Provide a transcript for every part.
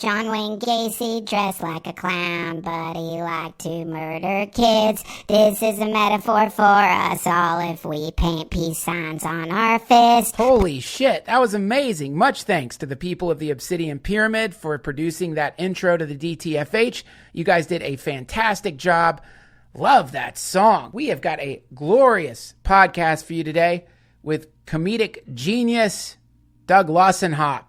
John Wayne Gacy dressed like a clown, but he liked to murder kids. This is a metaphor for us all if we paint peace signs on our fist. Holy shit, that was amazing. Much thanks to the people of the Obsidian Pyramid for producing that intro to the DTFH. You guys did a fantastic job. Love that song. We have got a glorious podcast for you today with comedic genius Doug Lussenhop.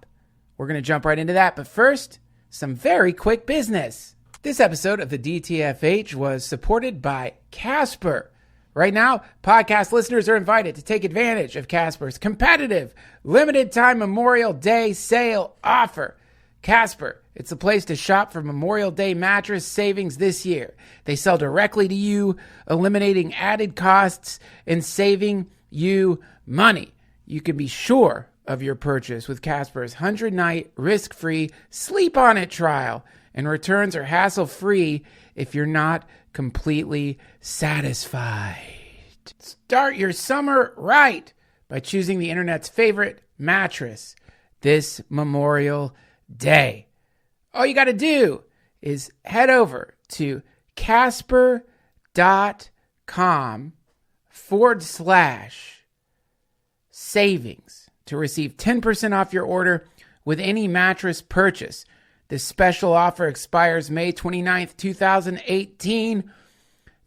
We're going to jump right into that, but first, some very quick business. This episode of the DTFH was supported by Casper. Right now, podcast listeners are invited to take advantage of Casper's competitive limited time Memorial Day sale offer. Casper, it's a place to shop for Memorial Day mattress savings this year. They sell directly to you, eliminating added costs and saving you money. You can be sure of your purchase with Casper's 100-night risk-free Sleep On It trial, and returns are hassle-free if you're not completely satisfied. Start your summer right by choosing the internet's favorite mattress this Memorial Day. All you got to do is head over to casper.com/savings to receive 10% off your order with any mattress purchase. This special offer expires May 29th, 2018.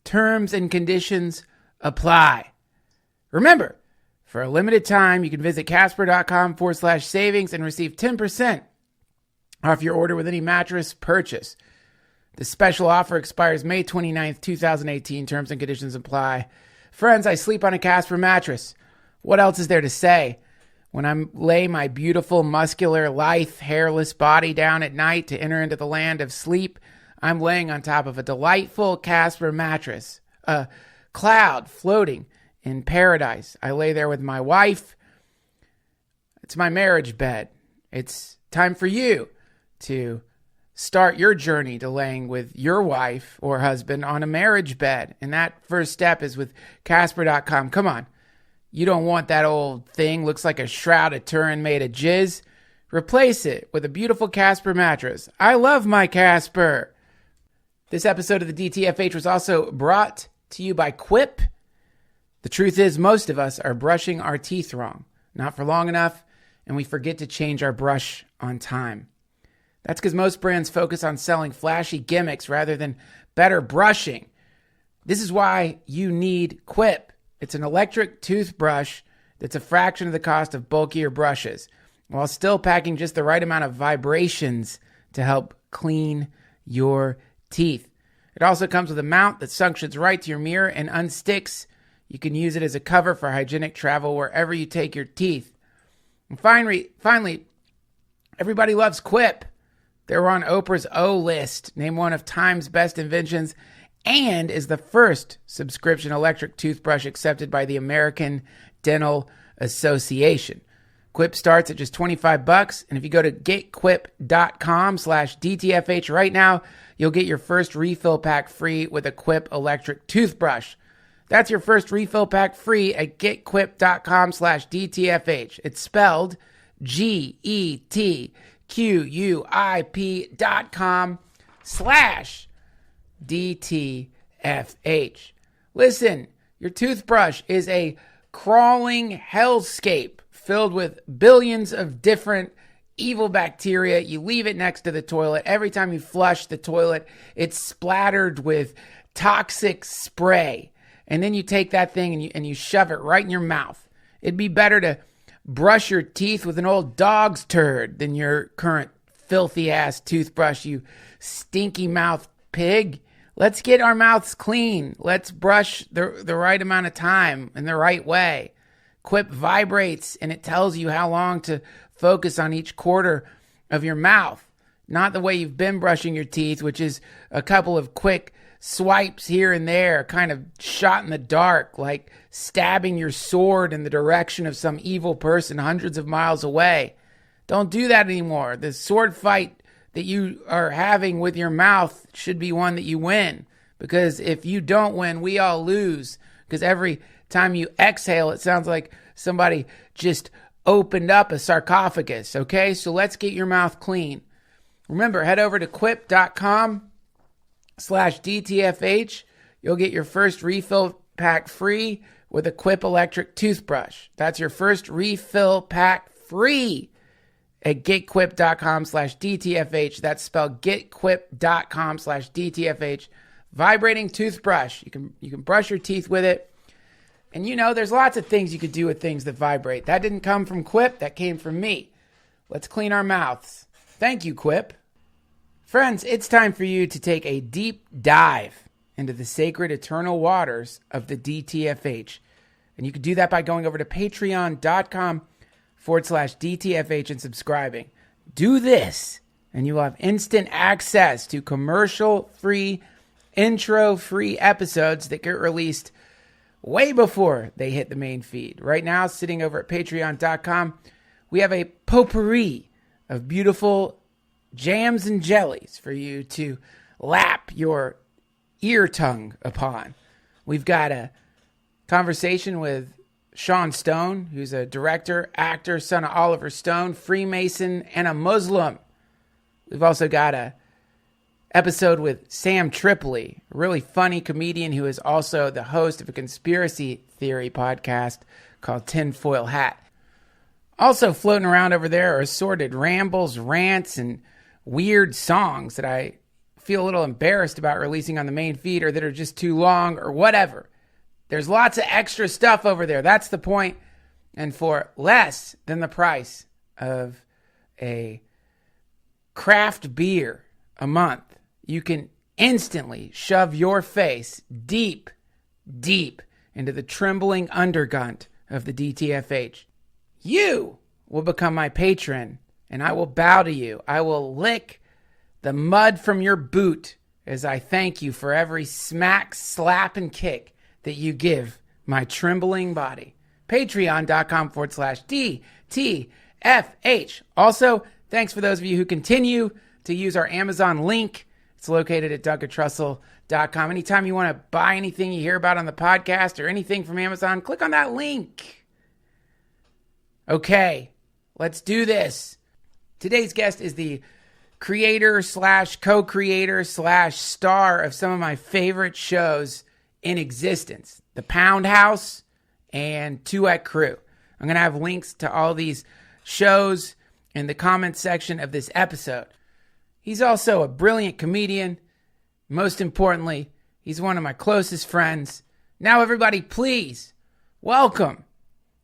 Terms and conditions apply. Remember, for a limited time, you can visit casper.com/savings and receive 10% off your order with any mattress purchase. The special offer expires May 29th, 2018. Terms and conditions apply. Friends, I sleep on a Casper mattress. What else is there to say? When I lay my beautiful, muscular, lithe, hairless body down at night to enter into the land of sleep, I'm laying on top of a delightful Casper mattress, a cloud floating in paradise. I lay there with my wife. It's my marriage bed. It's time for you to start your journey to laying with your wife or husband on a marriage bed. And that first step is with Casper.com. Come on. You don't want that old thing, looks like a shroud of Turin made of jizz. Replace it with a beautiful Casper mattress. I love my Casper. This episode of the DTFH was also brought to you by Quip. The truth is, most of us are brushing our teeth wrong, not for long enough, and we forget to change our brush on time. That's because most brands focus on selling flashy gimmicks rather than better brushing. This is why you need Quip. It's an electric toothbrush that's a fraction of the cost of bulkier brushes, while still packing just the right amount of vibrations to help clean your teeth. It also comes with a mount that suctions right to your mirror and unsticks. You can use it as a cover for hygienic travel wherever you take your teeth. And finally, everybody loves Quip. They were on Oprah's O list, named one of Time's best inventions, and is the first subscription electric toothbrush accepted by the American Dental Association. Quip starts at just $25, and if you go to getquip.com/DTFH right now, you'll get your first refill pack free with a Quip electric toothbrush. That's your first refill pack free at getquip.com/DTFH. It's spelled GETQUIP.com/DTFH. Listen, your toothbrush is a crawling hellscape filled with billions of different evil bacteria. You leave it next to the toilet. Every time you flush the toilet, it's splattered with toxic spray. And then you take that thing and you shove it right in your mouth. It'd be better to brush your teeth with an old dog's turd than your current filthy ass toothbrush, you stinky mouth pig. Let's get our mouths clean. Let's brush the right amount of time in the right way. Quip vibrates and it tells you how long to focus on each quarter of your mouth. Not the way you've been brushing your teeth, which is a couple of quick swipes here and there, kind of shot in the dark, like stabbing your sword in the direction of some evil person hundreds of miles away. Don't do that anymore. The sword fight that you are having with your mouth should be one that you win. Because if you don't win, we all lose. Because every time you exhale, it sounds like somebody just opened up a sarcophagus. Okay, so let's get your mouth clean. Remember, head over to quip.com/DTFH. You'll get your first refill pack free with a Quip electric toothbrush. That's your first refill pack free at getquip.com/DTFH. That's spelled getquip.com/DTFH. Vibrating toothbrush. You can brush your teeth with it. And you know, there's lots of things you could do with things that vibrate. That didn't come from Quip, that came from me. Let's clean our mouths. Thank you, Quip. Friends, it's time for you to take a deep dive into the sacred eternal waters of the DTFH. And you can do that by going over to patreon.com/DTFH and subscribing. Do this, and you will have instant access to commercial-free, intro-free episodes that get released way before they hit the main feed. Right now, sitting over at patreon.com, we have a potpourri of beautiful jams and jellies for you to lap your ear tongue upon. We've got a conversation with Sean Stone, who's a director, actor, son of Oliver Stone, Freemason, and a Muslim. We've also got a episode with Sam Tripoli, a really funny comedian who is also the host of a conspiracy theory podcast called Tinfoil Hat. Also floating around over there are assorted rambles, rants, and weird songs that I feel a little embarrassed about releasing on the main feed, or that are just too long, or whatever. There's lots of extra stuff over there. That's the point. And for less than the price of a craft beer a month, you can instantly shove your face deep, deep into the trembling undergunt of the DTFH. You will become my patron, and I will bow to you. I will lick the mud from your boot as I thank you for every smack, slap, and kick that you give my trembling body. Patreon.com/DTFH. Also, thanks for those of you who continue to use our Amazon link. It's located at DuncanTrussell.com. Anytime you want to buy anything you hear about on the podcast or anything from Amazon, click on that link. Okay, let's do this. Today's guest is the creator/co-creator/star of some of my favorite shows in existence, the Pound House and 2X Crew. I'm going to have links to all these shows in the comments section of this episode. He's also a brilliant comedian. Most importantly, he's one of my closest friends. Now, everybody, please welcome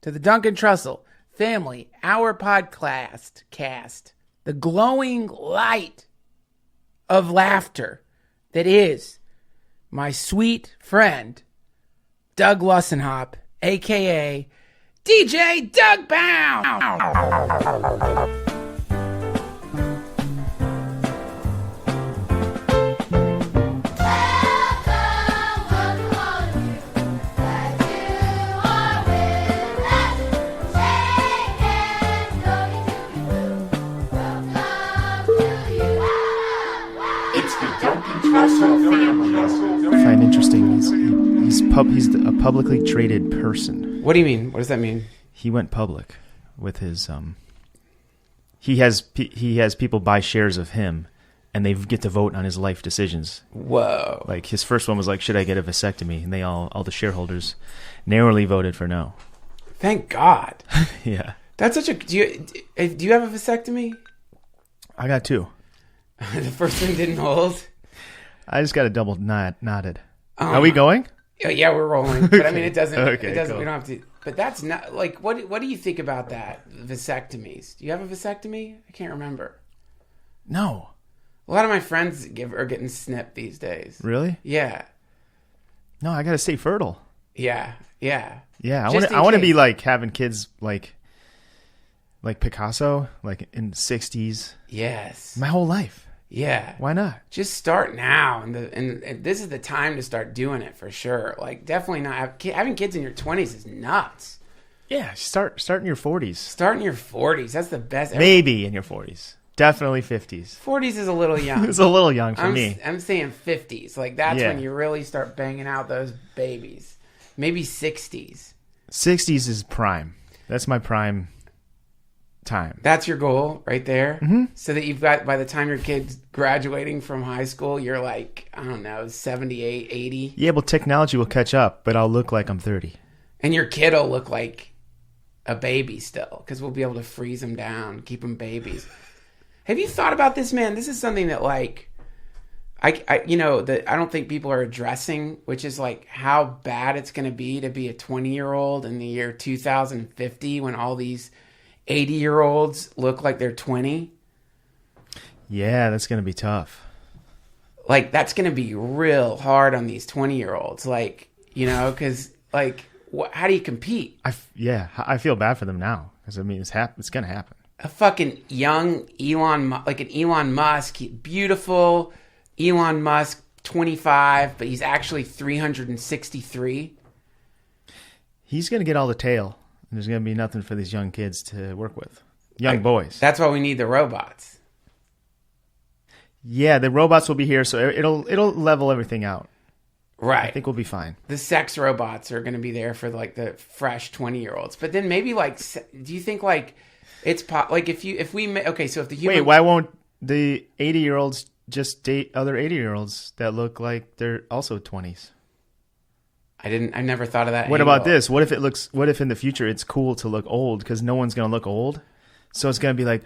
to the Duncan Trussell Family Hour podcast, the glowing light of laughter that is my sweet friend, Doug Lussenhop, a.k.a. DJ Douggpound. I find interesting. He's a publicly traded person. What do you mean? What does that mean? He went public with his he has people buy shares of him, and they get to vote on his life decisions. Whoa! Like his first one was like, should I get a vasectomy? And they all the shareholders narrowly voted for no. Thank God. Yeah. That's such a. Do you have a vasectomy? I got two. The first one didn't hold. I just got a double knotted. Are we going? Yeah, we're rolling. But I mean, it doesn't. Okay, it doesn't. cool. We don't have to. But that's not like. What do you think about that? Vasectomies. Do you have a vasectomy? I can't remember. No. A lot of my friends are getting snipped these days. Really? Yeah. No, I got to stay fertile. Yeah. Yeah, I want to be like having kids like Picasso, like in the 60s. Yes. My whole life. Yeah. Why not? Just start now, and this is the time to start doing it for sure. Like, definitely not having kids in your 20s is nuts. Yeah, start in your 40s. Start in your 40s. That's the best. Maybe in your 40s. Definitely 50s. 40s is a little young. It's a little young for me. I'm saying 50s. Like, that's when you really start banging out those babies. Maybe 60s. 60s is prime. That's my prime time. That's your goal right there? Mm-hmm. So that you've got, by the time your kid's graduating from high school, you're like, I don't know, 78, 80. Yeah, well, technology will catch up, but I'll look like I'm 30. And your kid will look like a baby still, because we'll be able to freeze them down, keep them babies. Have you thought about this, man? This is something that, like, I don't think people are addressing, which is like how bad it's going to be a 20-year-old in the year 2050 when all these 80-year-olds look like they're 20. Yeah, that's going to be tough. Like, that's going to be real hard on these 20-year-olds. Like, because, like, how do you compete? I feel bad for them now because, I mean, it's going to happen. A fucking young Elon Musk, beautiful Elon Musk, 25, but he's actually 363. He's going to get all the tail, and there's going to be nothing for these young kids to work with. Young boys. That's why we need the robots. Yeah, the robots will be here, so it'll level everything out. Right. I think we'll be fine. The sex robots are going to be there for, like, the fresh 20-year-olds. But then maybe, like, do you think, like, it's like if the human... Wait, why won't the 80-year-olds just date other 80-year-olds that look like they're also 20s? I never thought of that. What angle. about this? What if in the future it's cool to look old because no one's going to look old? So it's going to be like,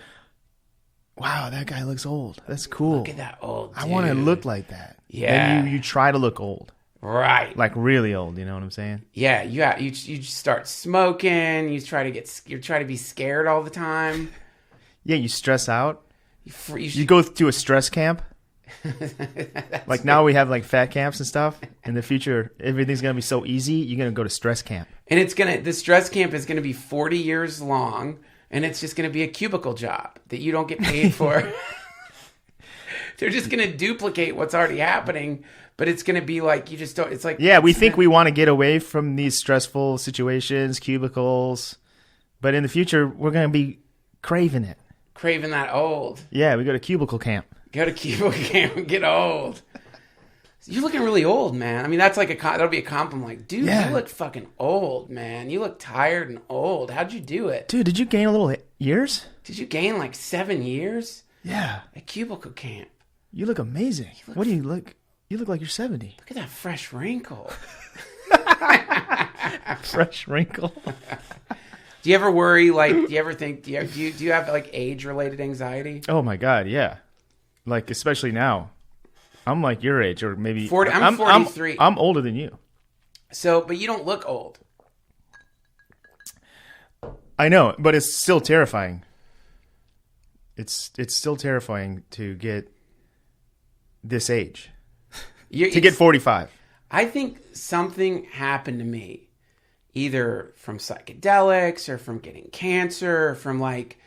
wow, that guy looks old. That's cool. Look at that old dude. I want to look like that. Yeah. Then you try to look old. Right. Like really old, you know what I'm saying? Yeah, you start smoking, you try to be scared all the time. Yeah, you stress out. You go to a stress camp. Like now we have like fat camps and stuff. In the future, everything's going to be so easy, you're going to go to stress camp. And the stress camp is going to be 40 years long, and it's just going to be a cubicle job that you don't get paid for. They're just going to duplicate what's already happening, but it's going to be like you just don't. It's like we think we want to get away from these stressful situations, cubicles, but in the future we're going to be craving it. Craving that old. Yeah, we go to cubicle camp. Go to cubicle camp and get old. You're looking really old, man. I mean, that's like that'll be a compliment. Like, dude, You look fucking old, man. You look tired and old. How'd you do it? Dude, did you gain a little years? Did you gain like 7 years? Yeah. At cubicle camp. You look amazing. What do you look? You look like you're 70. Look at that fresh wrinkle. Fresh wrinkle. Do you ever worry? Like, do you ever think? Do you have like age-related anxiety? Oh my God, yeah. Like especially now, I'm like your age, or maybe 40. I'm 43. I'm older than you. So, but you don't look old. I know, but it's still terrifying. It's still terrifying to get this age. To get 45. I think something happened to me, either from psychedelics or from getting cancer, or from like,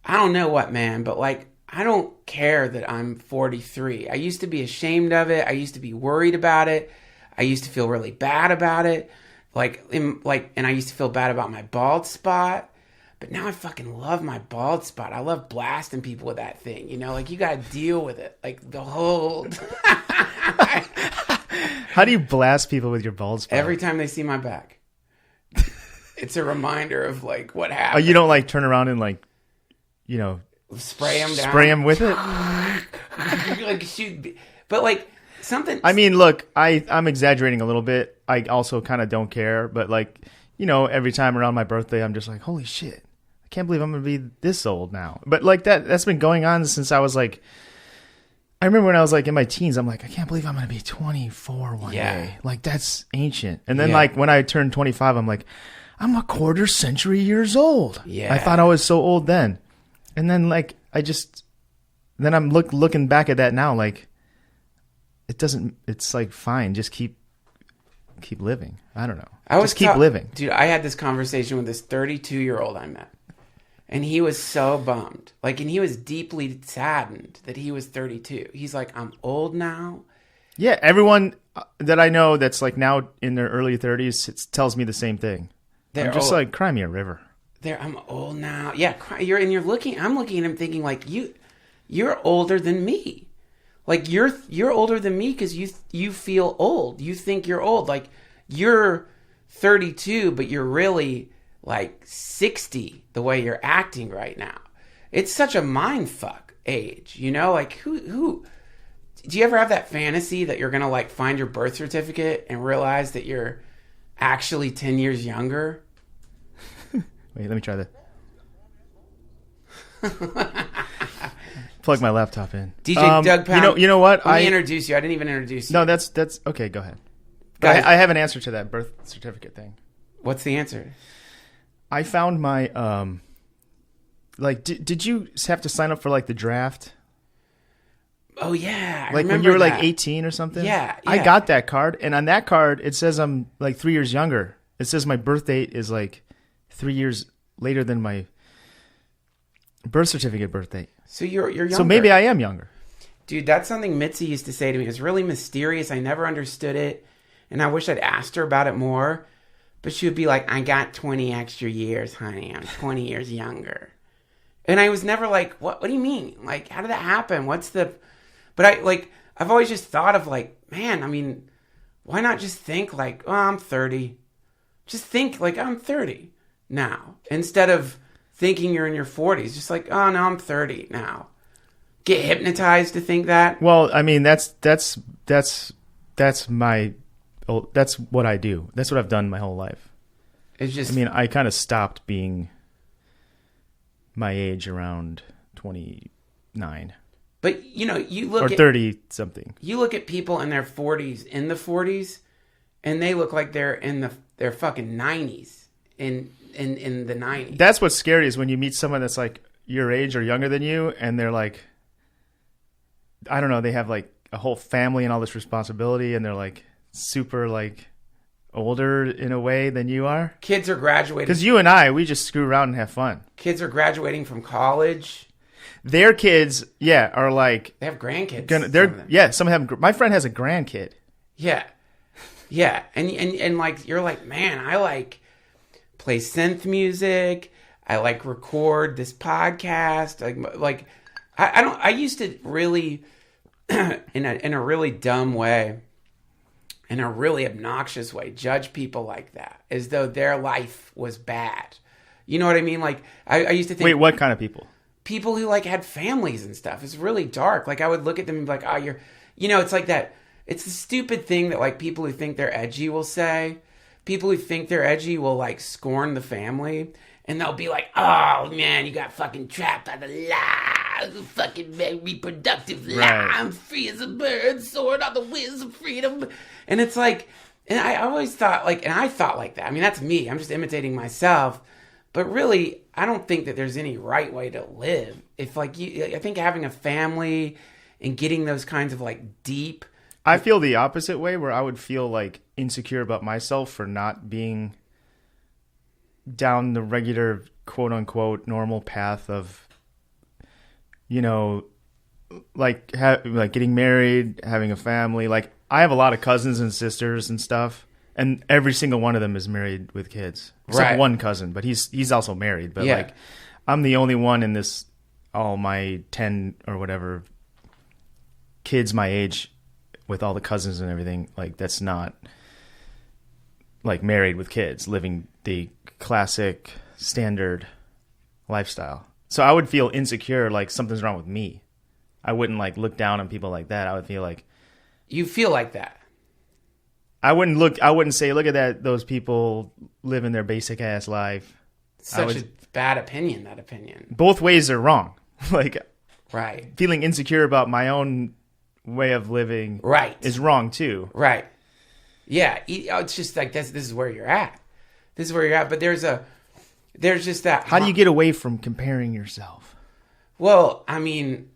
I don't know what, man, but like, I don't care that I'm 43. I used to be ashamed of it. I used to be worried about it. I used to feel really bad about it. And I used to feel bad about my bald spot. But now I fucking love my bald spot. I love blasting people with that thing. You know, like you got to deal with it. Like the whole... How do you blast people with your bald spot? Every time they see my back. It's a reminder of like what happened. Oh, you don't like turn around and like, spray them down. Spray them with it? Like shoot. But like something... I mean, look, I'm exaggerating a little bit. I also kind of don't care. But like, every time around my birthday, I'm just like, holy shit. I can't believe I'm going to be this old now. But like that's been going on since I was like... I remember when I was like in my teens, I'm like, I can't believe I'm going to be 24 one day. Like that's ancient. And then like when I turned 25, I'm like, I'm a quarter century years old. Yeah. I thought I was so old then. And then like, then I'm looking back at that now, like it's like, fine, just keep living. I don't know. Just keep living. Dude, I had this conversation with this 32-year-old I met. And he was so bummed. Like, and he was deeply saddened that he was 32. He's like, I'm old now. Yeah, everyone that I know that's like now in their early 30s tells me the same thing. I'm just like, cry me a river. I'm old now. Yeah, I'm looking at him thinking like, you're older than me. Like, you're older than me because you feel old. You think you're old. Like, you're 32, but you're really like 60 the way you're acting right now. It's such a mind fuck age, you know? Like who do you ever have that fantasy that you're gonna like find your birth certificate and realize that you're actually 10 years younger? Wait, let me try that. Plug my laptop in. DJ Douggpound. You know what? Let me introduce you. I didn't even introduce you. No, that's okay. Go ahead. Guys, I have an answer to that birth certificate thing. what's the answer? I found my did you have to sign up for like the draft? Oh yeah, I Like when remember you were that. like 18 or something? Yeah. I got that card, and on that card it says I'm like 3 years younger. It says my birth date is like 3 years later than my birth certificate birth date. So you're younger. So maybe I am younger. Dude, that's something Mitzi used to say to me. It was really mysterious. I never understood it, and I wish I'd asked her about it more. But she would be like, "I got 20 extra years, honey. I'm 20 years younger." And I was never like, "What? What do you mean? Like, how did that happen? What's the?" But I've always just thought of like, man, I mean, why not just think like, "Oh, I'm 30." Just think like I'm 30 now, instead of thinking you're in your 40s. Just like, "Oh no, I'm 30 now." Get hypnotized to think that. Well, I mean that's what I do. That's what I've done my whole life. It's just. I mean, I kind of stopped being my age around 29 But you know, you look or at 30 something. You look at people in their 40s, and they look like they're in their fucking 90s in the 90s. That's what's scary is when you meet someone that's like your age or younger than you, and they're like, I don't know, they have like a whole family and all this responsibility, and they're like super like older in a way than you are. Kids are graduating. Because you and I, we just screw around and have fun. Kids are graduating from college. Their kids, are like They have grandkids. Some of them. My friend has a grandkid. Yeah, and like you're like, man, I like play synth music. I like record this podcast. Like I don't. I used to really, in a really dumb way, in a really obnoxious way, judge people like that as though their life was bad. You know what I mean? Like I used to think. Wait, what kind of people? People who like had families and stuff. It's really dark. Like I would look at them and be like, oh, it's like that. It's the stupid thing that like people who think they're edgy will say. People who think they're edgy will like scorn the family, and they'll be like, oh man, you got fucking trapped by the lie, the fucking reproductive lie. Right. I'm free as a bird, soaring on the wings of freedom. And it's like, and I always thought like, and I thought like that. I mean, that's me. I'm just imitating myself. But really, I don't think that there's any right way to live. If like I think having a family and getting those kinds of like deep. I feel the opposite way, where I would feel like insecure about myself for not being down the regular quote unquote normal path of, like getting married, having a family. Like I have a lot of cousins and sisters and stuff. And every single one of them is married with kids. Except one cousin, but he's also married. But like, I'm the only one in this, all my 10 or whatever kids my age with all the cousins and everything, like that's not like married with kids, living the classic standard lifestyle. So I would feel insecure, like something's wrong with me. I wouldn't like look down on people like that. I would feel like. You feel like that. I wouldn't say, look at that, those people living their basic ass life. Such a bad opinion, that opinion. Both ways are wrong. Like, right. Feeling insecure about my own way of living is wrong too. Right. Yeah. It's just like, this is where you're at. This is where you're at. But there's just that. How do you get away from comparing yourself? Well, I mean,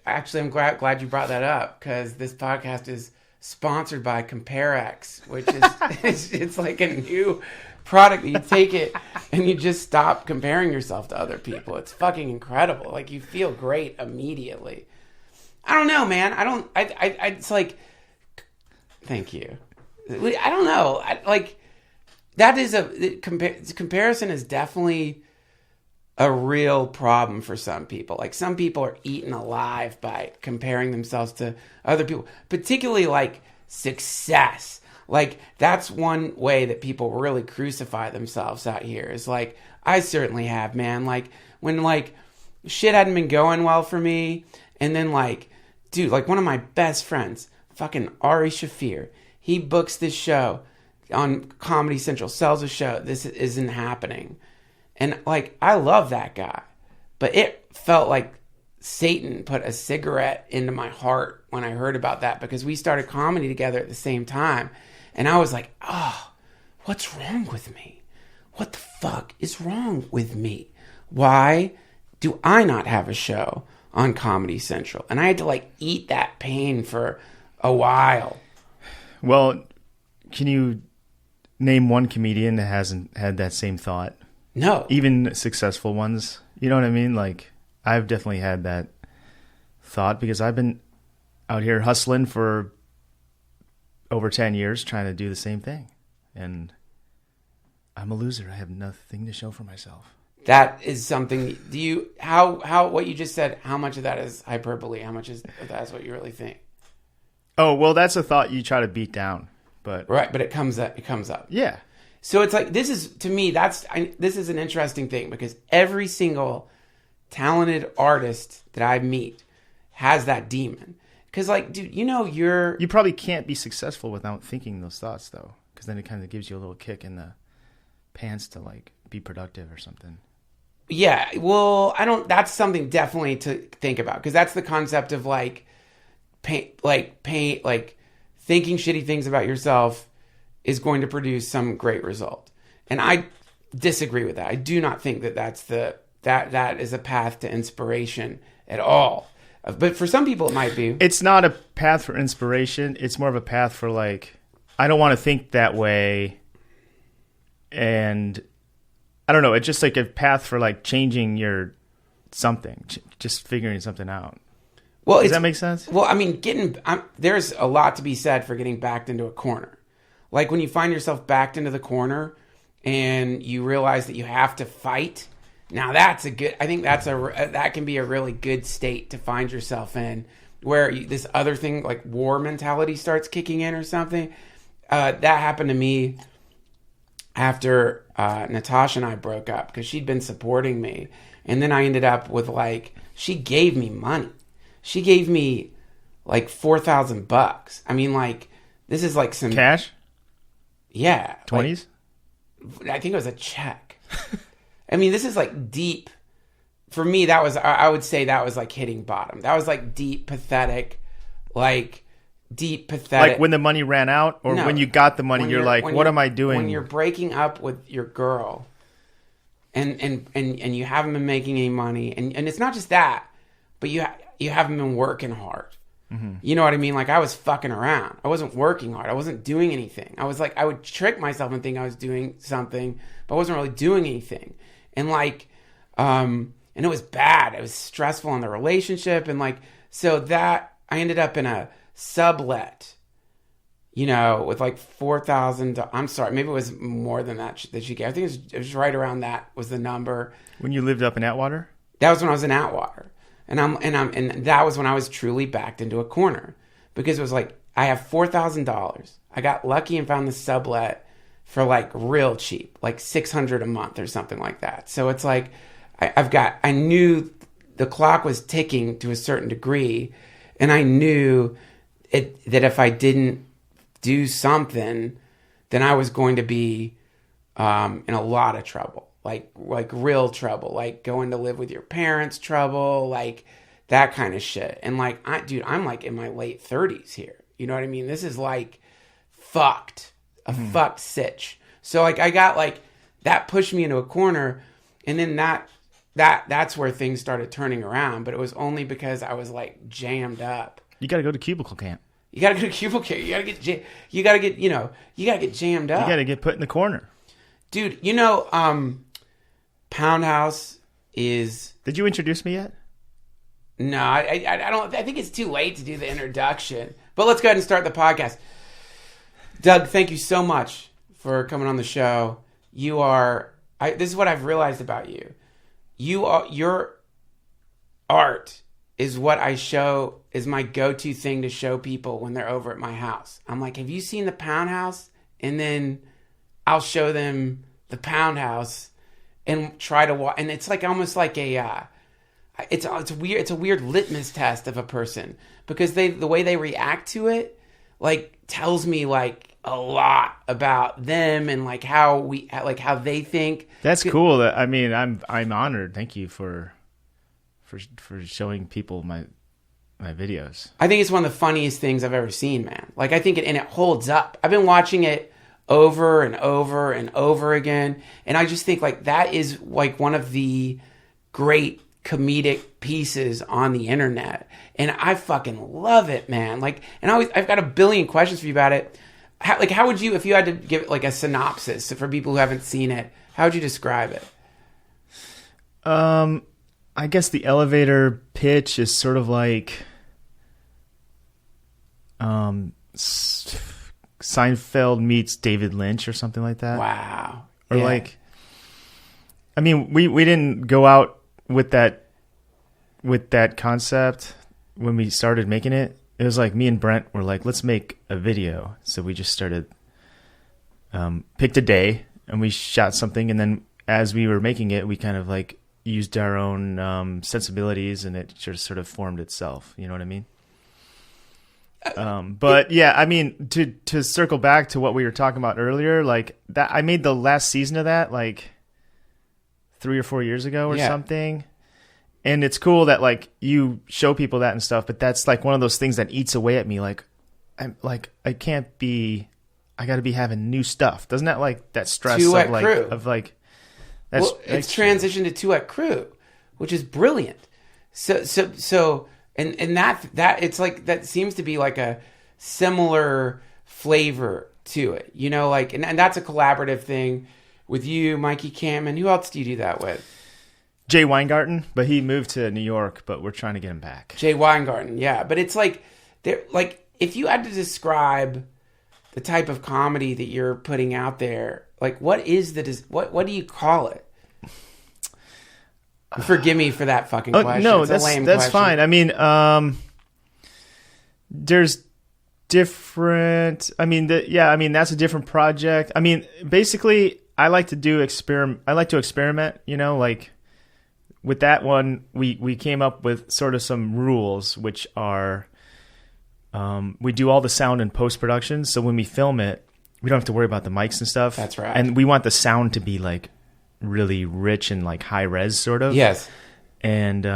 actually, I'm glad you brought that up, because this podcast is sponsored by CompareX, which is it's like a new product. You take it and you just stop comparing yourself to other people. It's fucking incredible. Like you feel great immediately. I don't know, man. It's like, thank you. I don't know. That is comparison is definitely a real problem for some people. Like some people are eaten alive by comparing themselves to other people, particularly like success. Like, that's one way that people really crucify themselves out here, is like, I certainly have, man. Like, when, like, shit hadn't been going well for me, and then, like, dude, like, one of my best friends, fucking Ari Shafir, he books this show on Comedy Central, sells a show, this isn't happening. And, like, I love that guy, but it felt like Satan put a cigarette into my heart when I heard about that, because we started comedy together at the same time. And I was like, oh, what's wrong with me? What the fuck is wrong with me? Why do I not have a show on Comedy Central? And I had to, like, eat that pain for a while. Well, can you name one comedian that hasn't had that same thought? No. Even successful ones. You know what I mean? Like, I've definitely had that thought, because I've been out here hustling for over 10 years trying to do the same thing. And I'm a loser. I have nothing to show for myself. That is something. Do you, how, what you just said, how much of that is hyperbole? How much is that's what you really think? Oh, well, that's a thought you try to beat down, but. Right. But it comes up. Yeah. So it's like, this is, to me, this is an interesting thing, because every single talented artist that I meet has that demon. Because, like, dude, you know, you probably can't be successful without thinking those thoughts, though, because then it kind of gives you a little kick in the pants to, like, be productive or something. Yeah, well, that's something definitely to think about, because that's the concept of, like, thinking shitty things about yourself is going to produce some great result. And I disagree with that. I do not think that that is a path to inspiration at all. But for some people, it might be. It's not a path for inspiration. It's more of a path for, like, I don't want to think that way. And I don't know. It's just like a path for, like, changing your something, just figuring something out. Well, does that make sense? Well, I mean, there's a lot to be said for getting backed into a corner. Like, when you find yourself backed into the corner and you realize that you have to fight. Now that can be a really good state to find yourself in, where this other thing, like war mentality, starts kicking in or something. That happened to me after Natasha and I broke up, because she'd been supporting me. And then I ended up with, like, she gave me money. She gave me like $4,000. I mean, like, this is like some cash. Yeah. 20s? Like, I think it was a check. I mean, this is like deep. For me, I would say that was like hitting bottom. That was like deep, pathetic. Like when the money ran out, or when you got the money, you're like, what am I doing? When you're breaking up with your girl and you haven't been making any money, and it's not just that, but you haven't been working hard. Mm-hmm. You know what I mean? Like, I was fucking around. I wasn't working hard. I wasn't doing anything. I was like, I would trick myself and think I was doing something, but I wasn't really doing anything. And like, and it was bad. It was stressful in the relationship. And like, so that I ended up in a sublet, you know, with like $4,000. I'm sorry, maybe it was more than that she gave. I think it was right around that was the number. When you lived up in Atwater? That was when I was in Atwater. And that was when I was truly backed into a corner, because it was like, I have $4,000. I got lucky and found the sublet for like real cheap, like $600 a month or something like that. So it's like, I knew the clock was ticking to a certain degree, and I knew that if I didn't do something, then I was going to be in a lot of trouble. Like real trouble, like going to live with your parents trouble, like that kind of shit. And like, I'm like in my late 30s here. You know what I mean? This is like fucked sitch. So like, I got like, that pushed me into a corner, and then that's where things started turning around. But it was only because I was like jammed up. You got to go to cubicle camp. You got to go to cubicle camp. You got to get jammed up. You got to get put in the corner. Dude, you know, POUNDHOUSE is... Did you introduce me yet? No, I don't. I think it's too late to do the introduction. But let's go ahead and start the podcast. Doug, thank you so much for coming on the show. You are... this is what I've realized about you. Your art is my go-to thing to show people when they're over at my house. I'm like, have you seen the Pound House? And then I'll show them the Pound House and try to watch. And it's like almost like it's a weird litmus test of a person, because the way they react to it like tells me like a lot about them and like how they think. That's cool. I mean, I'm honored. Thank you for showing people my videos. I think it's one of the funniest things I've ever seen, man. Like I think it holds up. I've been watching it over and over and over again, and I just think like that is like one of the great comedic pieces on the internet, and I fucking love it, man. Like, and I've got a billion questions for you about it. How would you, if you had to give it like a synopsis for people who haven't seen it, how would you describe it? I guess the elevator pitch is sort of like Seinfeld meets David Lynch or something like that. Wow. Or like, I mean, we didn't go out with that concept when we started making it. It was like me and Brent were like, let's make a video. So we just started, picked a day and we shot something. And then as we were making it, we kind of like used our own sensibilities, and it just sort of formed itself. You know what I mean? But yeah, I mean, to circle back to what we were talking about earlier, like that, I made the last season of that like 3 or 4 years ago or something. And it's cool that like you show people that and stuff, but that's like one of those things that eats away at me. Like, I got to be having new stuff. Doesn't that like that stress Two of at like, crew. of like, It's transitioned to Two at Crew, which is brilliant. So and that it's like that seems to be like a similar flavor to it, you know, like and that's a collaborative thing with you, Mikey Kamen. Who else do you do that with? Jay Weingarten, but he moved to New York, but we're trying to get him back. Jay Weingarten, yeah, but it's like if you had to describe the type of comedy that you're putting out there, like what do you call it? Forgive me for that fucking question. No, it's a lame that's question. fine. I mean, there's different. I mean, that's a different project. I mean, basically, I like to experiment. You know, like with that one, we came up with sort of some rules, which are we do all the sound in post production. So when we film it, we don't have to worry about the mics and stuff. That's right. And we want the sound to be like really rich and like high res sort of. Yes. And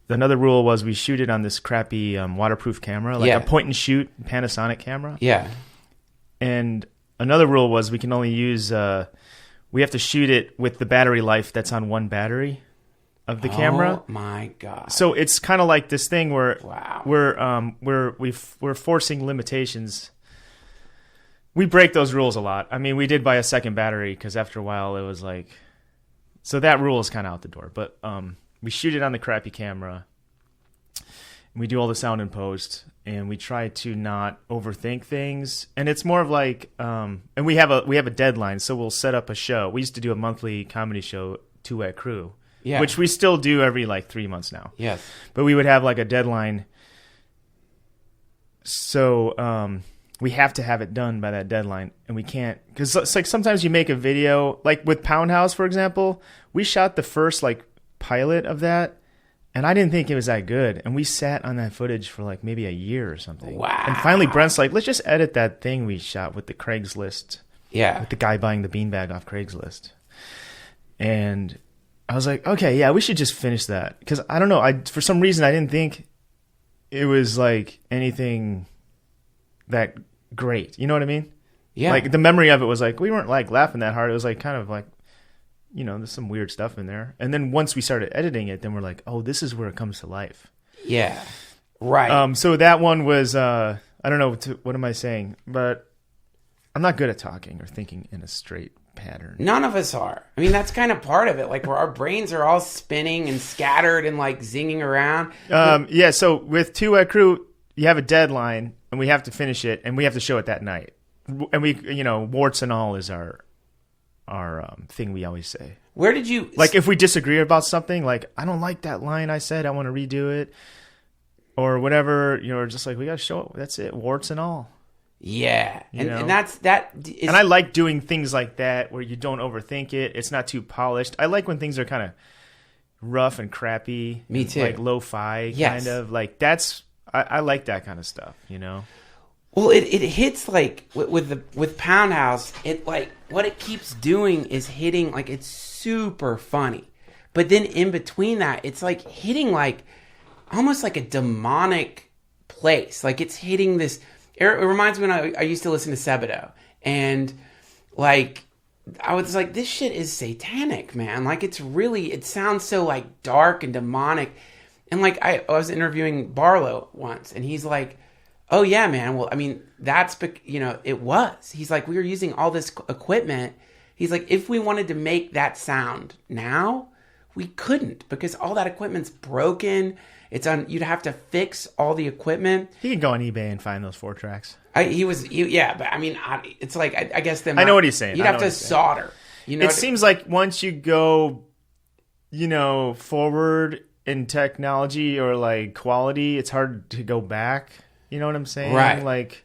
another rule was we shoot it on this crappy waterproof camera, like a point and shoot Panasonic camera. Yeah. And another rule was we can only use we have to shoot it with the battery life that's on one battery of the camera. Oh my God. So it's kind of like this thing where wow. we're forcing limitations. We break those rules a lot. I mean, we did buy a second battery because after a while it was like, so that rule is kind of out the door. But we shoot it on the crappy camera. We do all the sound in post, and we try to not overthink things. And it's more of like, and we have a deadline, so we'll set up a show. We used to do a monthly comedy show, Two at Crew, which we still do every like 3 months now. Yes, but we would have like a deadline. So we have to have it done by that deadline, and we can't, because it's like sometimes you make a video, like with POUNDHOUSE, for example, we shot the first like pilot of that, and I didn't think it was that good, and we sat on that footage for like maybe a year or something. Wow. And finally Brent's like, let's just edit that thing we shot with the Craigslist. Yeah. With the guy buying the beanbag off Craigslist. And I was like, okay, yeah, we should just finish that, because I don't know, for some reason I didn't think it was like anything that great, you know what I mean? Yeah. Like the memory of it was like we weren't like laughing that hard. It was like kind of like, you know, there's some weird stuff in there. And then once we started editing it, then we're like, oh, this is where it comes to life. Yeah. Right. So that one was I don't know what am I saying, but I'm not good at talking or thinking in a straight pattern. None of us are. I mean, that's kind of part of it, like where our brains are all spinning and scattered and like zinging around. Yeah. So with Two at Crew, you have a deadline, and we have to finish it, and we have to show it that night. And we, you know, warts and all is our thing we always say. Where did you like if we disagree about something, like I don't like that line I said, I want to redo it, or whatever. Just like we got to show it. That's it, warts and all. Yeah, and and I like doing things like that where you don't overthink it. It's not too polished. I like when things are kind of rough and crappy. Me too. Like lo-fi, kind of like that's. I like that kind of stuff. Well, it hits like with Poundhouse. It like what it keeps doing is hitting like it's super funny, but then in between that, it's like hitting like almost like a demonic place. Like it's hitting this. It reminds me when I used to listen to Sebado, and like I was like, this shit is satanic, man. Like it sounds so like dark and demonic. And like I was interviewing Barlow once, and he's like, oh yeah, man. Well, I mean, it was. He's like, we were using all this equipment. He's like, if we wanted to make that sound now, we couldn't because all that equipment's broken. You'd have to fix all the equipment. You can go on eBay and find those 4 tracks. But I mean, it's like I guess I know what he's saying. You'd have to solder. It seems like once you go, forward in technology or like quality, it's hard to go back. You know what I'm saying? Right. Like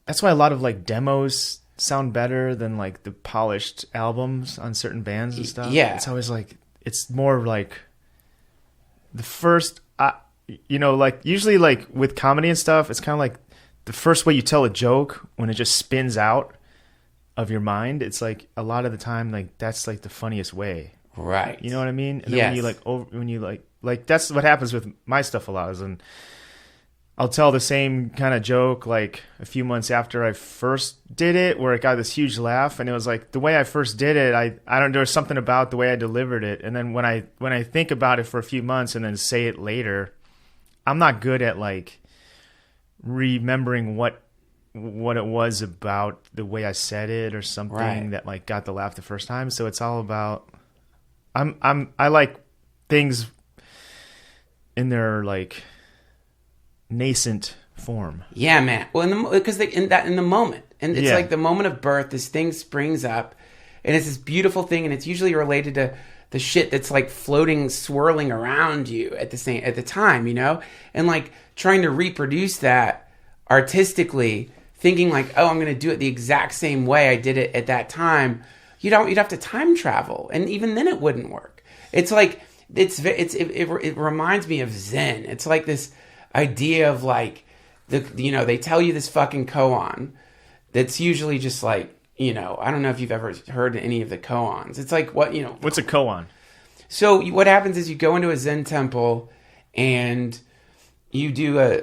that's why a lot of like demos sound better than like the polished albums on certain bands and stuff. Yeah. It's always like it's more like the first, like usually like with comedy and stuff, it's kind of like the first way you tell a joke when it just spins out of your mind. It's like a lot of the time, like that's like the funniest way. Right. You know what I mean? And yes. then when you like that's what happens with my stuff a lot is when I'll tell the same kind of joke like a few months after I first did it where it got this huge laugh, and it was like the way I first did it, I don't there was something about the way I delivered it, and then when I think about it for a few months and then say it later, I'm not good at like remembering what it was about the way I said it or something right. that like got the laugh the first time. So it's all about I like things in their like nascent form. Yeah, man. Well, in the moment, and it's like the moment of birth. This thing springs up, and it's this beautiful thing, and it's usually related to the shit that's like floating, swirling around you at the time, and like trying to reproduce that artistically, thinking like, oh, I'm going to do it the exact same way I did it at that time. You'd have to time travel, and even then it wouldn't work. It's like it reminds me of Zen. It's like this idea of like they tell you this fucking koan that's usually just like I don't know if you've ever heard any of the koans. It's like what's a koan? So what happens is you go into a Zen temple and you do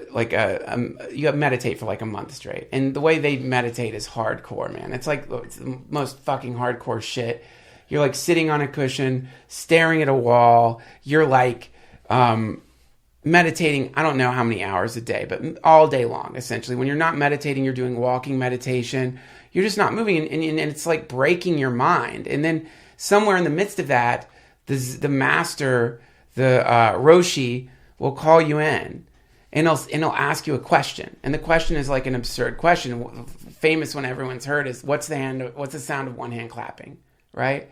you meditate for like a month straight, and the way they meditate is hardcore, man. It's like it's the most fucking hardcore shit. You're like sitting on a cushion, staring at a wall. You're like meditating, I don't know how many hours a day, but all day long, essentially. When you're not meditating, you're doing walking meditation. You're just not moving, and it's like breaking your mind. And then somewhere in the midst of that, the master, the Roshi, will call you in, and he'll ask you a question. And the question is like an absurd question. Famous one everyone's heard is, what's the sound of one hand clapping, right?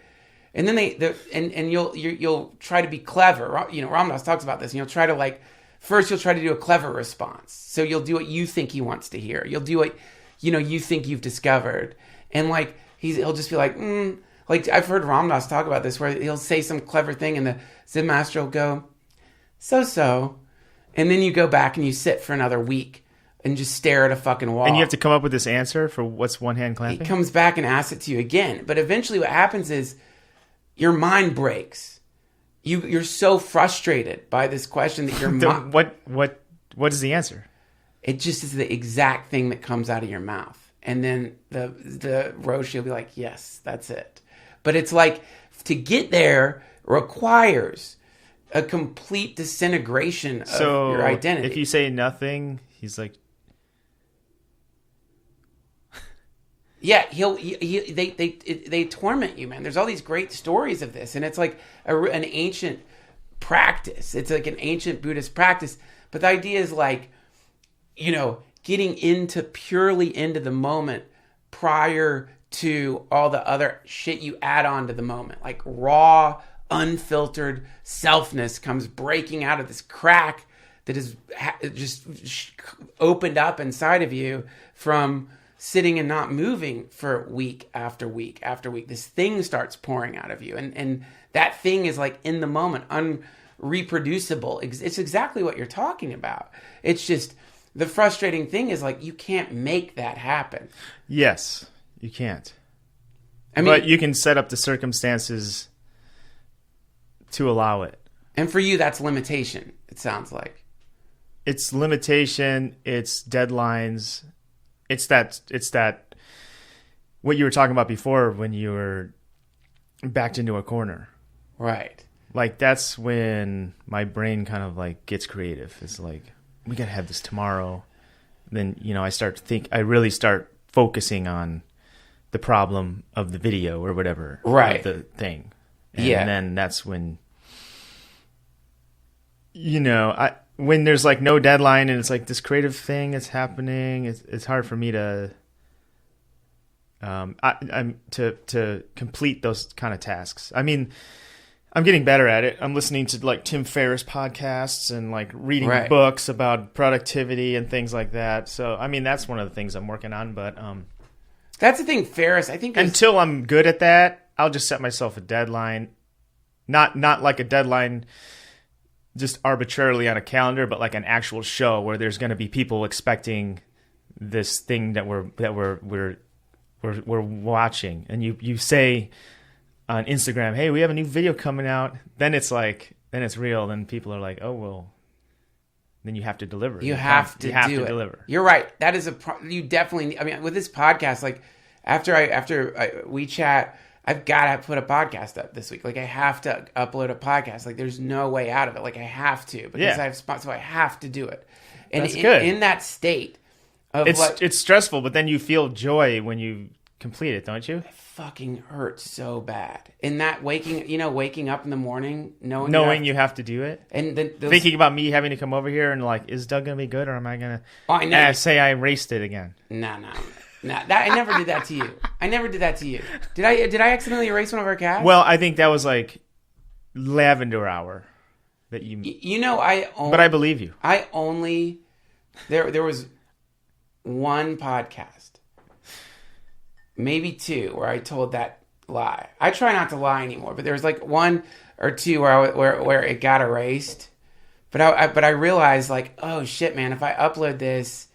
And then you'll try to be clever. Ram Dass talks about this. And you'll try to first you'll try to do a clever response. So you'll do what you think he wants to hear. You'll do what you think you've discovered. And like he'll just be like, like I've heard Ram Dass talk about this, where he'll say some clever thing, and the Zen master will go, so, and then you go back and you sit for another week and just stare at a fucking wall. And you have to come up with this answer for what's one hand clapping. He comes back and asks it to you again. But eventually, what happens is, your mind breaks. You're so frustrated by this question that your mind... What is the answer? It just is the exact thing that comes out of your mouth. And then the Roshi will be like, yes, that's it. But it's like, to get there requires a complete disintegration of your identity. If you say nothing, he's like... Yeah, they torment you, man. There's all these great stories of this, and it's like an ancient practice. It's like an ancient Buddhist practice. But the idea is like, getting purely into the moment prior to all the other shit you add on to the moment. Like raw, unfiltered selfness comes breaking out of this crack that is just opened up inside of you from sitting and not moving for week after week after week. This thing starts pouring out of you. And that thing is like in the moment, unreproducible. It's exactly what you're talking about. It's just the frustrating thing is like you can't make that happen. Yes, you can't. I mean, but you can set up the circumstances to allow it. And for you, that's limitation, it sounds like. It's limitation, it's deadlines. It's that what you were talking about before when you were backed into a corner. Right. Like that's when my brain kind of like gets creative. It's like, we got to have this tomorrow. Then, I really start focusing on the problem of the video or whatever. Right. Of the thing. And yeah. then that's when, when there's like no deadline and it's like this creative thing is happening, it's hard for me to to complete those kind of tasks. I mean, I'm getting better at it. I'm listening to like Tim Ferriss podcasts and like reading books about productivity and things like that. So, I mean, that's one of the things I'm working on, but that's the thing, Ferriss, I think until I'm good at that, I'll just set myself a deadline. Not like a deadline just arbitrarily on a calendar, but like an actual show where there's going to be people expecting this thing that we're watching. And you say on Instagram, hey, we have a new video coming out. Then it's real. Then people are like, oh, well, then you have to deliver. You have to deliver. You're right. That is you definitely, I mean, with this podcast, like after we chat, I've got to put a podcast up this week. Like I have to upload a podcast. Like there's no way out of it. Like I have to because I have spots, so I have to do it. And that's good. In that state of it's stressful, but then you feel joy when you complete it, don't you? It fucking hurts so bad. In that waking up in the morning, knowing you have to do it, and then thinking about me having to come over here and like, is Doug gonna be good or am I gonna say I erased it again? No. That I never did that to you. I never did that to you. Did I accidentally erase one of our cats? Well, I think that was like lavender hour that you. But I believe you. There was one podcast, maybe two, where I told that lie. I try not to lie anymore, but there was like one or two where it got erased. But I realized like, oh shit, man, if I upload this,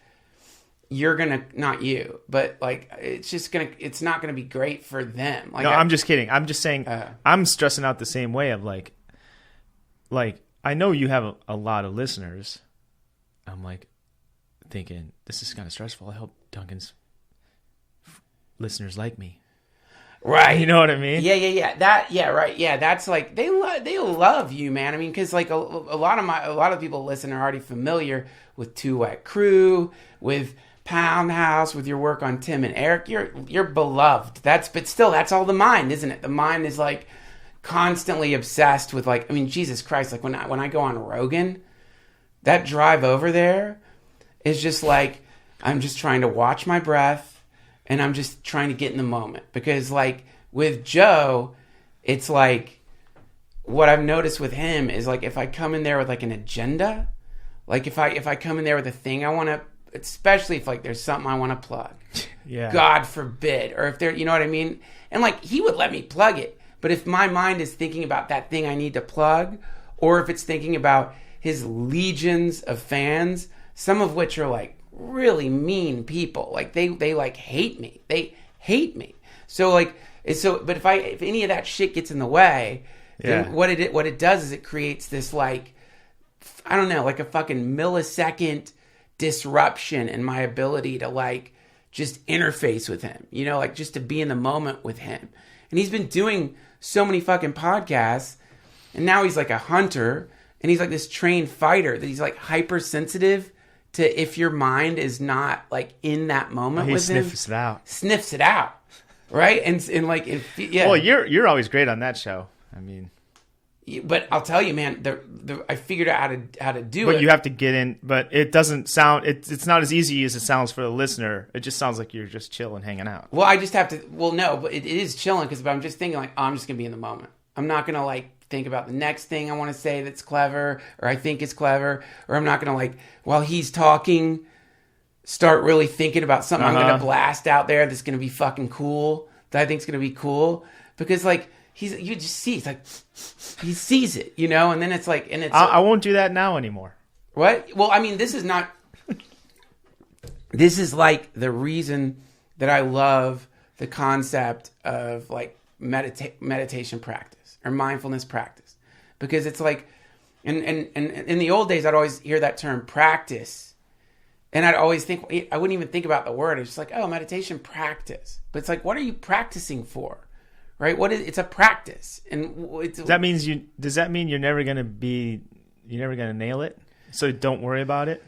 you're gonna, not you, but like it's not gonna be great for them. Like, no, I'm just kidding. I'm just saying I'm stressing out the same way of like I know you have a lot of listeners. I'm like thinking this is kind of stressful. I hope Duncan's listeners like me. Right. You know what I mean? Yeah. Right. Yeah. That's like, they love you, man. I mean, cause like a lot of people listen are already familiar with Two Wet Crew, with POUNDHOUSE, with your work on Tim and Eric. You're beloved. But still, that's all the mind, isn't it? The mind is like constantly obsessed with like, I mean, Jesus Christ, like when I go on Rogan, that drive over there is just like, I'm just trying to watch my breath. And I'm just trying to get in the moment. Because, like, with Joe, it's like, what I've noticed with him is, like, if I come in there with, like, an agenda, like, if I come in there with a thing I want to, especially if, like, there's something I want to plug. Yeah. God forbid. Or if there, you know what I mean? And, like, he would let me plug it. But if my mind is thinking about that thing I need to plug, or if it's thinking about his legions of fans, some of which are, like, really mean people, like they like hate me. They hate me. So like but if any of that shit gets in the way, then what it does is it creates this like, I don't know, like a fucking millisecond disruption in my ability to like just interface with him, like just to be in the moment with him. And he's been doing so many fucking podcasts, and now he's like a hunter, and he's like this trained fighter that he's like hypersensitive to if your mind is not like in that moment with him. Sniffs it out. Right? And like, yeah. Well, you're always great on that show. I mean, But I'll tell you, man, I figured out how to do it. But you have to get in. But it doesn't sound. It's not as easy as it sounds for the listener. It just sounds like you're just chilling, hanging out. Well, I just have to. Well, no, but it is chilling because I'm just thinking like, oh, I'm just gonna be in the moment. I'm not gonna like think about the next thing I want to say that's clever or I think is clever, or I'm not gonna like while he's talking start really thinking about something I'm gonna blast out there that's gonna be fucking cool, that I think's gonna be cool, because like. You just see, it's like, he sees it, you know, and then it's like, and it's. I won't do that now anymore. What? Well, I mean, this is not, this is like the reason that I love the concept of like meditation practice or mindfulness practice, because it's like, and in the old days, I'd always hear that term practice. And I'd always think, I wouldn't even think about the word. It's just like, oh, meditation practice. But it's like, what are you practicing for? Right? It's a practice, and does that mean you're never gonna nail it? So don't worry about it.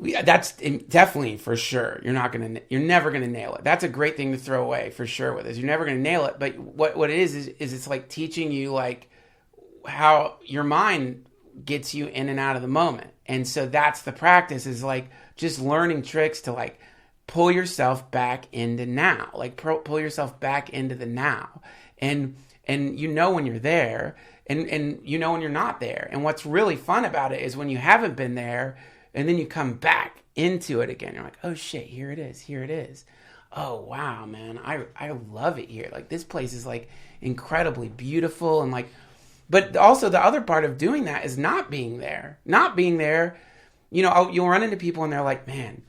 Yeah, that's definitely for sure. You're never gonna nail it. That's a great thing to throw away for sure. With this, you're never gonna nail it. But what it is it's like teaching you like how your mind gets you in and out of the moment, and so that's the practice. Is like just learning tricks to like pull yourself back into now, like pull yourself back into the now. And you know when you're there, and you know when you're not there. And what's really fun about it is when you haven't been there, and then you come back into it again. You're like, oh shit, here it is. Oh wow, man, I love it here. Like this place is like incredibly beautiful, and like, but also the other part of doing that is not being there. You know, you'll run into people and they're like, man,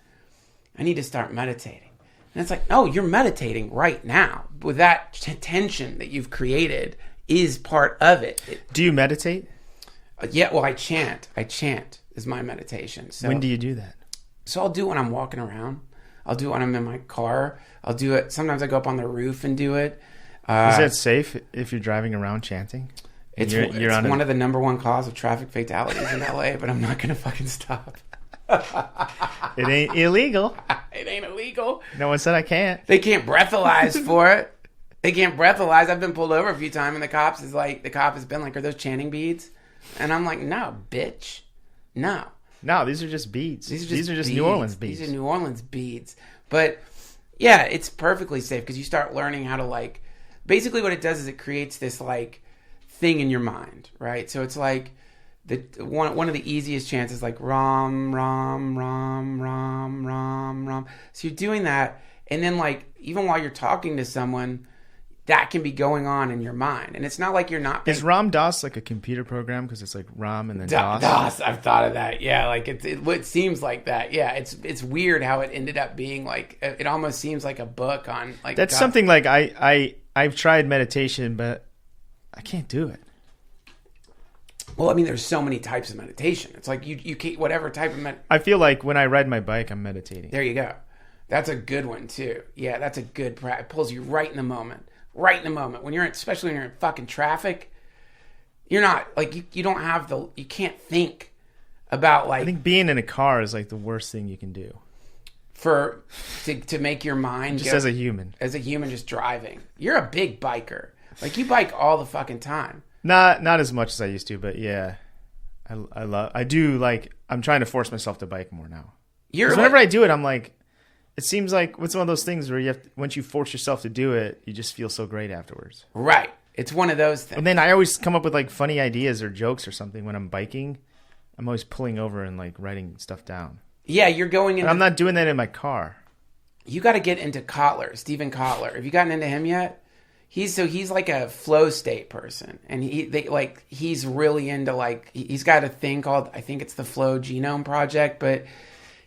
I need to start meditating. And it's like, no, you're meditating right now. With that tension that you've created is part of it. Do you meditate? Yeah, well, I chant. I chant is my meditation. So, when do you do that? So I'll do it when I'm walking around. I'll do it when I'm in my car. I'll do it. Sometimes I go up on the roof and do it. Is that safe if you're driving around chanting? It's one of the number one cause of traffic fatalities in LA, but I'm not going to fucking stop. It ain't illegal. It ain't illegal. No one said I can't. They can't breathalyze for it. They can't breathalyze. I've been pulled over a few times, and the cop has been like, are those chanting beads? And I'm like, no, bitch. No. No, these are just beads. These are just beads. New Orleans beads. These are New Orleans beads. But yeah, it's perfectly safe because you start learning how to like, basically what it does is it creates this like thing in your mind, right? So it's like, one of the easiest chants is like ram ram ram ram ram ram. So you're doing that, and then like even while you're talking to someone, that can be going on in your mind, and it's not like you're not. Is Ram Dass like a computer program because it's like Ram and then DOS? DOS. I've thought of that. Yeah, like it seems like that. Yeah, it's weird how it ended up being like it almost seems like a book on like. That's something like I've tried meditation, but I can't do it. Well, I mean, there's so many types of meditation. It's like you can't, whatever type of I feel like when I ride my bike, I'm meditating. There you go. That's a good one too. Yeah, that's a good practice. It pulls you right in the moment. Right in the moment. Especially when you're in fucking traffic, you're not like you don't have you can't think about like. I think being in a car is like the worst thing you can do. To make your mind just as a human, just driving. You're a big biker. Like you bike all the fucking time. Not as much as I used to, but yeah, I do like. I'm trying to force myself to bike more now. Whenever I do it, I'm like, it seems like it's one of those things where once you force yourself to do it, you just feel so great afterwards. Right. It's one of those things. And then I always come up with like funny ideas or jokes or something when I'm biking. I'm always pulling over and like writing stuff down. Yeah, you're going into. I'm not doing that in my car. You got to get into Kotler, Stephen Kotler. Have you gotten into him yet? He's like a flow state person, and he's really into like he's got a thing called, I think it's the Flow Genome Project, but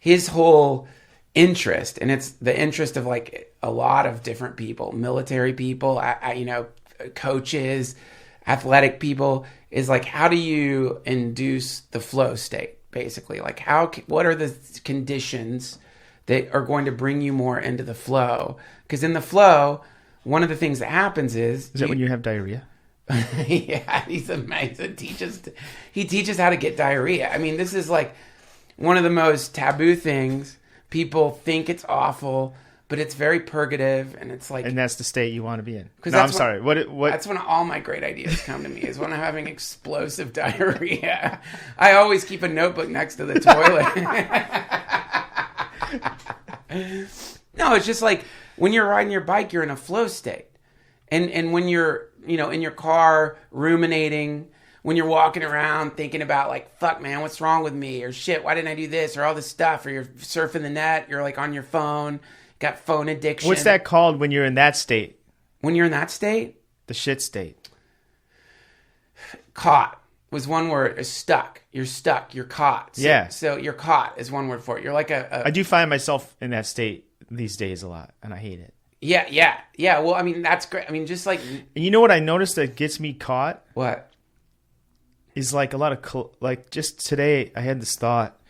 his whole interest, and it's the interest of like a lot of different people, military people, coaches, athletic people, is like how do you induce the flow state, basically, like what are the conditions that are going to bring you more into the flow, because in the flow. One of the things that happens is that when you have diarrhea? Yeah, he's amazing. He teaches how to get diarrhea. I mean, this is like one of the most taboo things. People think it's awful, but it's very purgative, and it's like... And that's the state you want to be in. No, I'm sorry. What? That's when all my great ideas come to me, is when I'm having explosive diarrhea. I always keep a notebook next to the toilet. No, it's just like when you're riding your bike, you're in a flow state. And when you're, in your car ruminating, when you're walking around thinking about like, fuck man, what's wrong with me? Or shit, why didn't I do this? Or all this stuff. Or you're surfing the net, you're like on your phone, got phone addiction. What's that called when you're in that state? When you're in that state? The shit state. Caught was one word. Stuck. You're stuck. You're caught. So you're caught is one word for it. You're like I do find myself in that state these days a lot, and I hate it. Yeah. Well, I mean, that's great. I mean, just like... And you know what I noticed that gets me caught? What? Is like a lot of... like just today, I had this thought.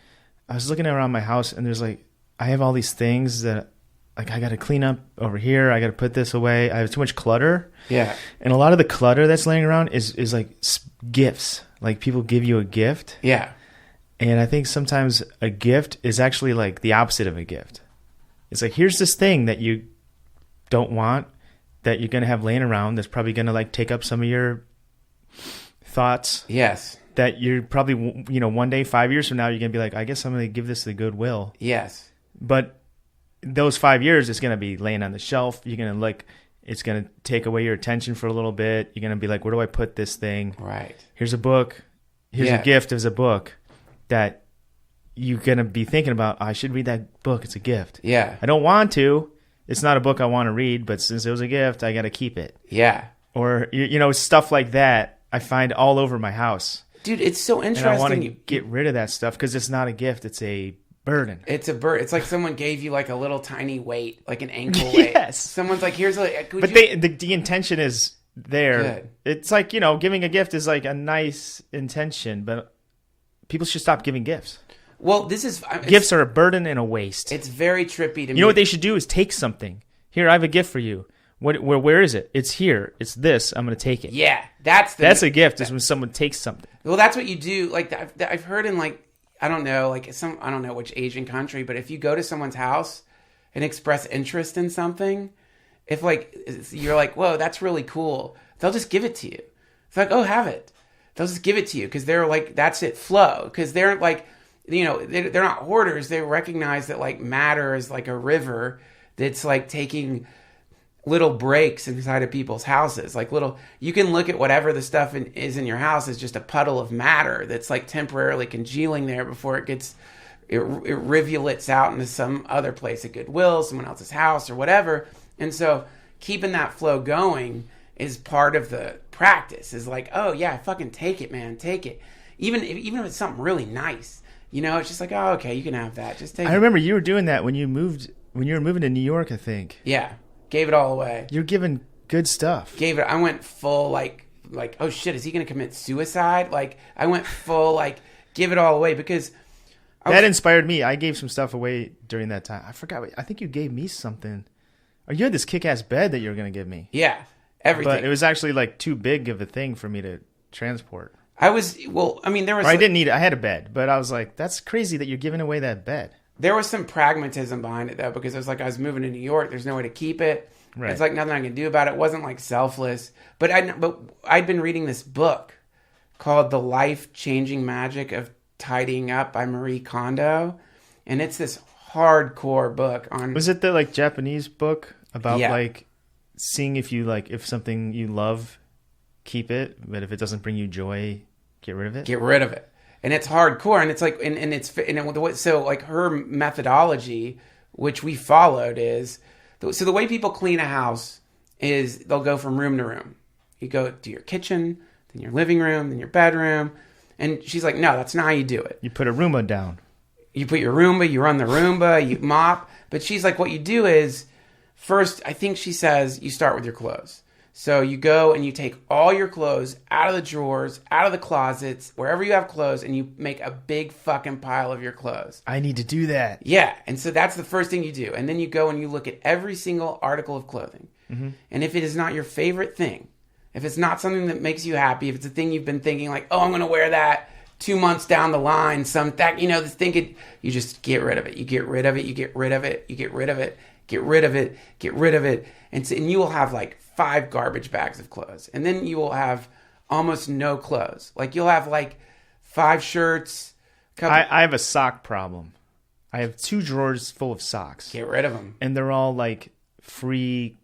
I was looking around my house, and there's like... I have all these things that... Like, I got to clean up over here. I got to put this away. I have too much clutter. Yeah. And a lot of the clutter that's laying around is like gifts. Like, people give you a gift. Yeah. And I think sometimes a gift is actually like the opposite of a gift. It's like, here's this thing that you don't want, that you're going to have laying around, that's probably going to like take up some of your thoughts. Yes. That you're probably, one day, 5 years from now, you're going to be like, I guess I'm going to give this the goodwill. Yes. But those 5 years, it's going to be laying on the shelf. You're going to it's going to take away your attention for a little bit. You're going to be like, where do I put this thing? Right. Here's a book. Here's a gift as a book that you're going to be thinking about. I should read that book. It's a gift. Yeah. I don't want to. It's not a book I want to read, but since it was a gift, I got to keep it. Yeah. Or, stuff like that I find all over my house. Dude, it's so interesting. And I want to get rid of that stuff because it's not a gift. It's a burden. It's a burden. It's like someone gave you like a little tiny weight, like an ankle weight. Yes. Someone's like, here's a... But the intention is there. Good. It's like, giving a gift is like a nice intention, but people should stop giving gifts. Well, gifts are a burden and a waste. It's very trippy to me. You know what they should do is take something. Here, I have a gift for you. Where is it? It's here. It's this. I'm going to take it. Yeah, that's a gift. Is when someone takes something. Well, that's what you do. Like I've heard in like I don't know which Asian country, but if you go to someone's house and express interest in something, if like you're like, whoa, that's really cool, they'll just give it to you. It's like, oh, have it. They'll just give it to you because they're like, that's it, flow. Because they're like, they're not hoarders. They recognize that like matter is like a river that's like taking little breaks inside of people's houses. Like you can look at whatever the stuff is in your house as just a puddle of matter that's like temporarily congealing there before it rivulets out into some other place at Goodwill, someone else's house or whatever. And so keeping that flow going is part of the practice. Is like, oh yeah, fucking take it, man, take it. Even if it's something really nice, it's just like, oh, okay, you can have that. Just take it. I remember you were doing that when you were moving to New York, I think. Yeah. Gave it all away. You're giving good stuff. I went full like, oh shit, is he going to commit suicide? Like, I went full like, give it all away because... That inspired me. I gave some stuff away during that time. I forgot. I think you gave me something. Or you had this kick-ass bed that you were going to give me. Yeah, everything. But it was actually like too big of a thing for me to transport. There was... I didn't need it. I had a bed. But I was like, that's crazy that you're giving away that bed. There was some pragmatism behind it, though, because it was like I was moving to New York. There's no way to keep it. Right. It's like nothing I can do about it. It wasn't like selfless. But I'd been reading this book called The Life-Changing Magic of Tidying Up by Marie Kondo. And it's this hardcore book on... Was it the like Japanese book about like seeing if something you love, keep it. But if it doesn't bring you joy, get rid of it? Get rid of it. And it's hardcore, and it's like, so like her methodology, which we followed, is so the way people clean a house is they'll go from room to room. You go to your kitchen, then your living room, then your bedroom, and she's like, no, that's not how you do it. You put a Roomba down. You put your Roomba, you run the Roomba, you mop, but she's like, what you do is first, I think she says you start with your clothes. So you go and you take all your clothes out of the drawers, out of the closets, wherever you have clothes, and you make a big fucking pile of your clothes. I need to do that. Yeah, and so that's the first thing you do. And then you go and you look at every single article of clothing. Mm-hmm. And if it is not your favorite thing, if it's not something that makes you happy, if it's a thing you've been thinking like, oh, I'm going to wear that 2 months down the line, you just get rid of it. You get rid of it, you get rid of it, you get rid of it. get rid of it, get rid of it. And you will have like 5 garbage bags of clothes. And then you will have almost no clothes. Like you'll have like 5 shirts. I have a sock problem. I have 2 drawers full of socks. Get rid of them. And they're all like free,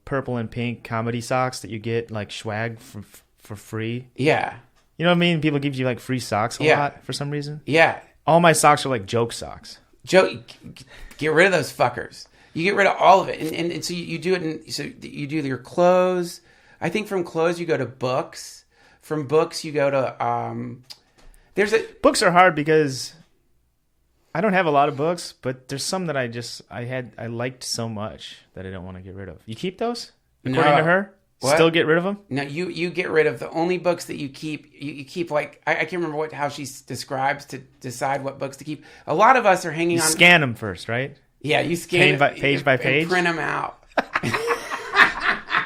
purple and pink comedy socks that you get like swag for free. Yeah. You know what I mean? People give you like free socks a lot for some reason. Yeah. All my socks are like joke socks. Get rid of those fuckers. You get rid of all of it. And so you do it. So you do your clothes. I think from clothes you go to books. From books you go to, Books are hard because I don't have a lot of books, but there's some that I liked so much that I don't want to get rid of. You keep those? According to her? What? Still get rid of them? No, you get rid of the only books that you keep. You keep like I can't remember how she describes to decide what books to keep. A lot of us are hanging on. Scan them first, right? Yeah, you scan page by page, and print them out.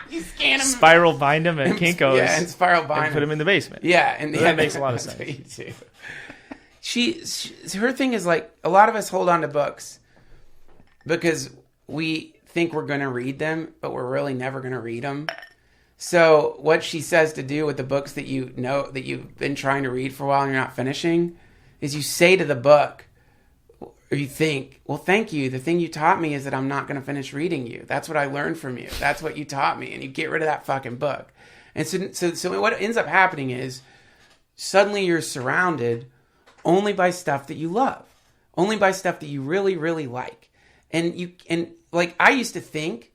You scan them, spiral bind them at Kinko's. Yeah, and spiral bind and put them in the basement. Yeah, and that makes a lot of sense. That's what you do. Her thing is like a lot of us hold on to books because we think we're going to read them, but we're really never going to read them. So what she says to do with the books that you know that you've been trying to read for a while and you're not finishing is you say to the book, or you think, well, thank you. The thing you taught me is that I'm not going to finish reading you. That's what I learned from you. That's what you taught me. And you get rid of that fucking book. And so what ends up happening is suddenly you're surrounded only by stuff that you love, only by stuff that you really, really like. And like I used to think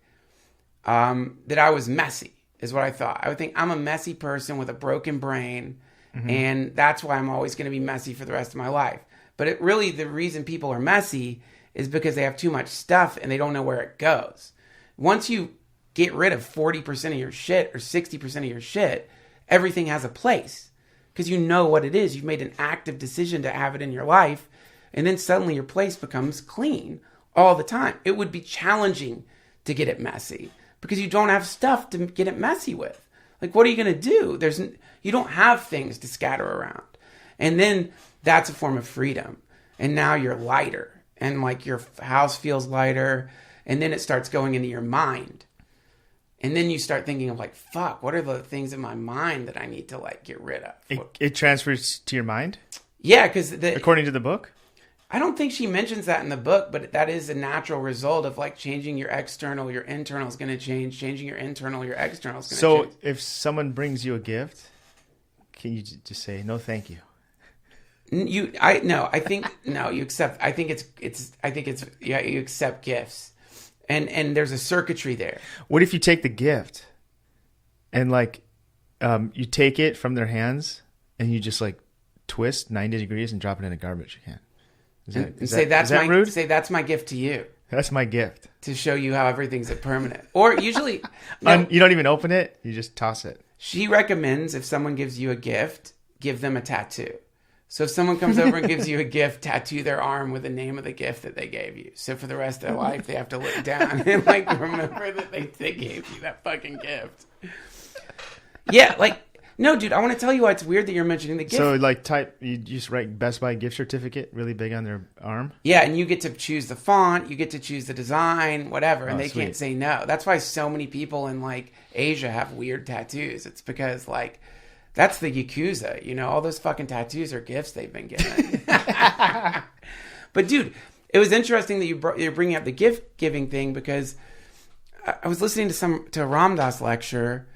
that I was messy. Is what I thought. I would think I'm a messy person with a broken brain, and that's why I'm always going to be messy for the rest of my life. But the reason people are messy is because they have too much stuff and they don't know where it goes. Once you get rid of 40% of your shit or 60% of your shit, everything has a place because you know what it is. You've made an active decision to have it in your life, and then suddenly your place becomes clean all the time. It would be challenging to get it messy, because you don't have stuff to get it messy with. Like, what are you going to do? You don't have things to scatter around. And then that's a form of freedom. And now you're lighter. And like your house feels lighter. And then it starts going into your mind. And then you start thinking of like, fuck, what are the things in my mind that I need to like get rid of? It transfers to your mind? Yeah, because according to the book? I don't think she mentions that in the book, but that is a natural result of like changing your external, your internal is going to change. Changing your internal, your external is going to change. So if someone brings you a gift, can you just say no, thank you? You accept gifts, and there's a circuitry there. What if you take the gift and like you take it from their hands and you just like twist 90 degrees and drop it in a garbage can? Say that's my gift to you. That's my gift. To show you how everything's permanent. Or usually... you don't even open it. You just toss it. She recommends if someone gives you a gift, give them a tattoo. So if someone comes over and gives you a gift, tattoo their arm with the name of the gift that they gave you. So for the rest of their life, they have to look down and like remember that they gave you that fucking gift. Yeah, like... No, dude, I want to tell you why it's weird that you're mentioning the gift. So, like, you just write Best Buy gift certificate really big on their arm? Yeah, and you get to choose the font, you get to choose the design, whatever, and they can't say no. That's why so many people in, like, Asia have weird tattoos. It's because, like, that's the Yakuza. You know, all those fucking tattoos are gifts they've been given. But, dude, it was interesting that you're bringing up the gift-giving thing because I was listening to a Ram Dass lecture.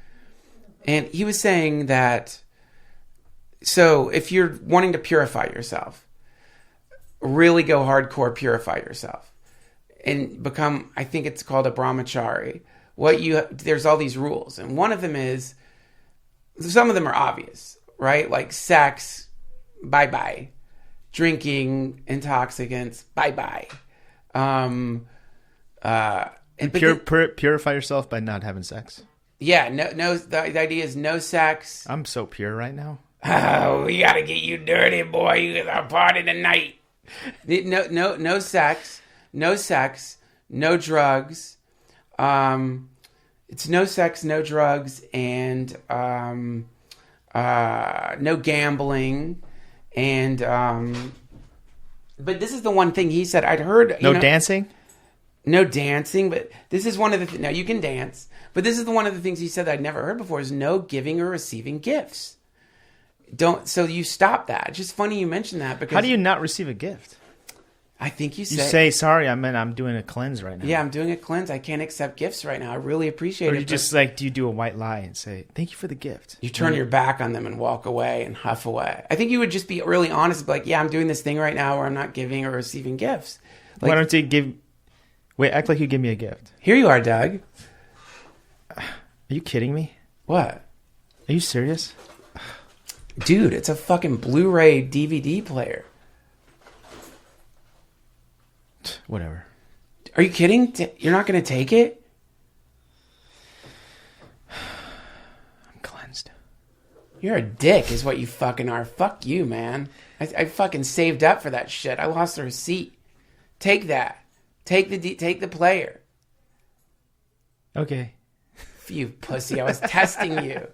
And he was saying that, so if you're wanting to purify yourself, really go hardcore purify yourself and become, I think it's called a brahmachari. There's all these rules. And one of them is, some of them are obvious, right? Like sex, bye-bye. Drinking, intoxicants, bye-bye. Purify yourself by not having sex. Yeah, no. The idea is no sex. I'm so pure right now. Oh, we gotta get you dirty, boy. You got a party tonight. No sex, no drugs. It's no sex, no drugs, and no gambling, and but this is the one thing he said. I'd heard no dancing. No dancing, but this is one of the... Now, you can dance, but this is one of the things he said that I'd never heard before is no giving or receiving gifts. So you stop that. It's just funny you mentioned that because... How do you not receive a gift? I think you say, sorry, I'm doing a cleanse right now. Yeah, I'm doing a cleanse. I can't accept gifts right now. I really appreciate it. Or you just like, do you do a white lie and say, thank you for the gift? You turn your back on them and walk away and huff away. I think you would just be really honest and be like, yeah, I'm doing this thing right now where I'm not giving or receiving gifts. Like, why don't you act like you give me a gift. Here you are, Doug. Are you kidding me? What? Are you serious? Dude, it's a fucking Blu-ray DVD player. Whatever. Are you kidding? You're not going to take it? I'm cleansed. You're a dick is what you fucking are. Fuck you, man. I fucking saved up for that shit. I lost the receipt. Take that. Take the player. Okay. You pussy. I was testing you.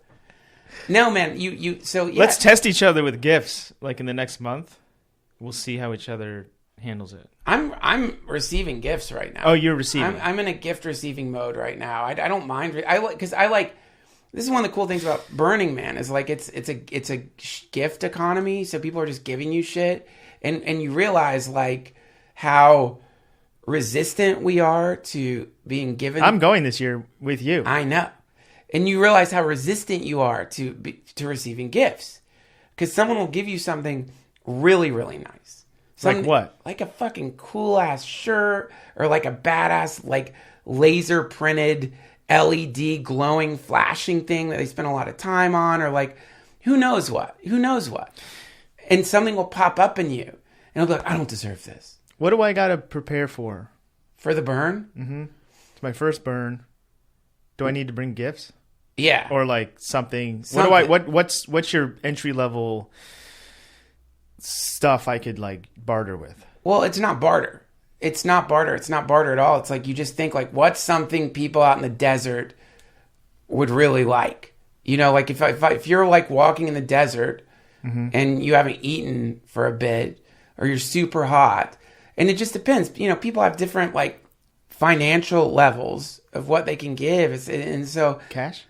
No, man. So yeah. Let's test each other with gifts. Like in the next month, we'll see how each other handles it. I'm receiving gifts right now. Oh, you're receiving. I'm in a gift receiving mode right now. I don't mind. Because I like. This is one of the cool things about Burning Man is like it's a gift economy. So people are just giving you shit, and you realize like how resistant we are to being given. I'm going this year with you. I know, and you realize how resistant you are to receiving gifts, because someone will give you something really really nice. Like what? Like a fucking cool ass shirt, or like a badass like laser printed LED glowing flashing thing that they spend a lot of time on, or like who knows what, and something will pop up in you, and it'll be like, I don't deserve this. What do I gotta prepare for? For the burn? Mm-hmm. It's my first burn. Do I need to bring gifts? Yeah. Or like something. What's your entry level stuff I could like barter with? Well, it's not barter. It's not barter at all. It's like you just think like, what's something people out in the desert would really like? You know, like if you're like walking in the desert and you haven't eaten for a bit, or you're super hot, and it just depends. You know, people have different like financial levels of what they can give, and so cash.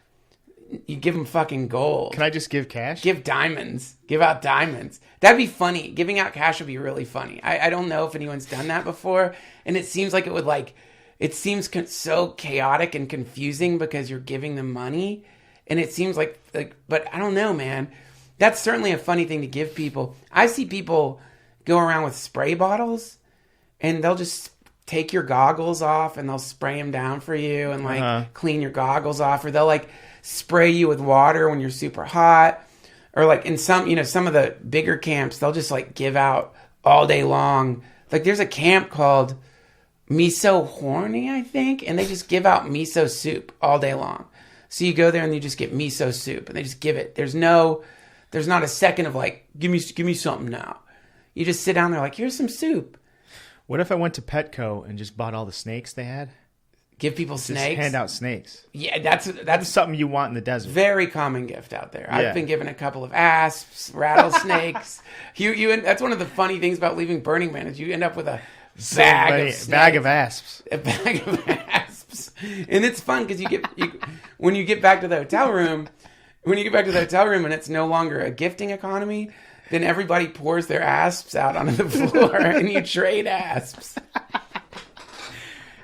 You give them fucking gold. Can I just give cash? Give diamonds. Give out diamonds. That'd be funny. Giving out cash would be really funny. I don't know if anyone's done that before. And it seems like it would like... It seems so chaotic and confusing because you're giving them money. And it seems like... But I don't know, man. That's certainly a funny thing to give people. I see people go around with spray bottles. And they'll just take your goggles off. And they'll spray them down for you. And like clean your goggles off. Or they'll like... spray you with water when you're super hot, or like in some of the bigger camps, they'll just like give out all day long. Like there's a camp called Miso Horny, I think, and they just give out miso soup all day long. So you go there and you just get miso soup, and they just give it. There's not a second of like, give me something now. You just sit down there like, here's some soup. What if I went to Petco and just bought all the snakes they had? Give people snakes. Just hand out snakes. Yeah, that's something you want in the desert. Very common gift out there. Yeah. I've been given a couple of asps, rattlesnakes. That's one of the funny things about leaving Burning Man is you end up with a bag of asps. A bag of asps, and it's fun because when you get back to the hotel room, and it's no longer a gifting economy, then everybody pours their asps out onto the floor, and you trade asps.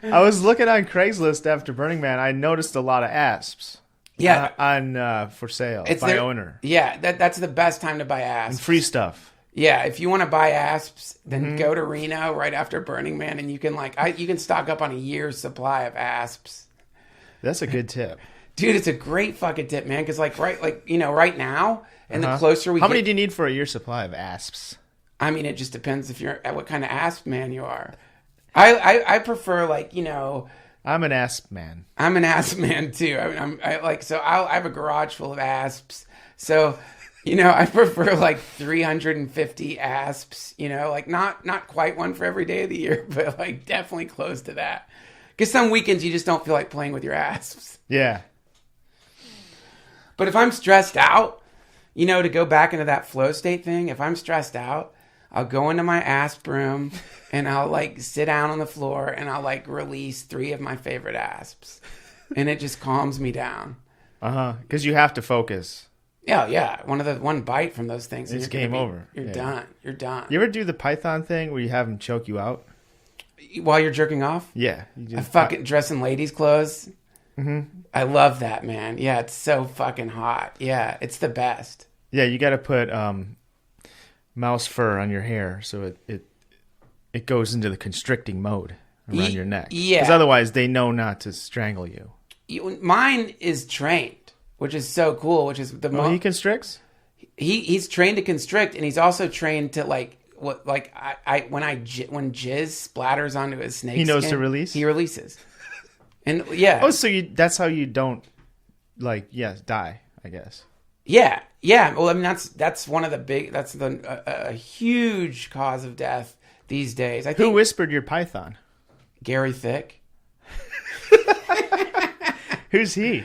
I was looking on Craigslist after Burning Man. I noticed a lot of asps. Yeah, on for sale by owner. Yeah, that's the best time to buy asps. And free stuff. Yeah, if you want to buy asps, then go to Reno right after Burning Man, and you can you can stock up on a year's supply of asps. That's a good tip, dude. It's a great fucking tip, man. Because right now, and the closer we How many do you need for a year's supply of asps? I mean, it just depends if you're what kind of asp man you are. I prefer I'm an asp man. I'm an asp man too. I have a garage full of asps. So, I prefer like 350 asps. Not quite one for every day of the year, but like definitely close to that. Because some weekends you just don't feel like playing with your asps. Yeah. But if I'm stressed out, to go back into that flow state thing, if I'm stressed out, I'll go into my asp room and I'll like sit down on the floor and I'll like release 3 of my favorite asps. And it just calms me down. Because you have to focus. Yeah. One bite from those things. It's game over. You're done. You're done. You ever do the python thing where you have them choke you out? While you're jerking off? Yeah. I fucking dress in ladies' clothes. Mm-hmm. I love that, man. Yeah, it's so fucking hot. Yeah, it's the best. Yeah, you got to put mouse fur on your hair so it goes into the constricting mode around your neck. Yeah. Because otherwise they know not to strangle you. Mine is trained, which is so cool, which is the he constricts? He's trained to constrict, and he's also trained to like when jizz splatters onto his snake he knows skin, to release? He releases. And yeah. Oh, so that's how you don't die, I guess. Yeah. Well, I mean, that's one of the big. That's a huge cause of death these days. I think. Who whispered your python? Gary Thick. Who's he?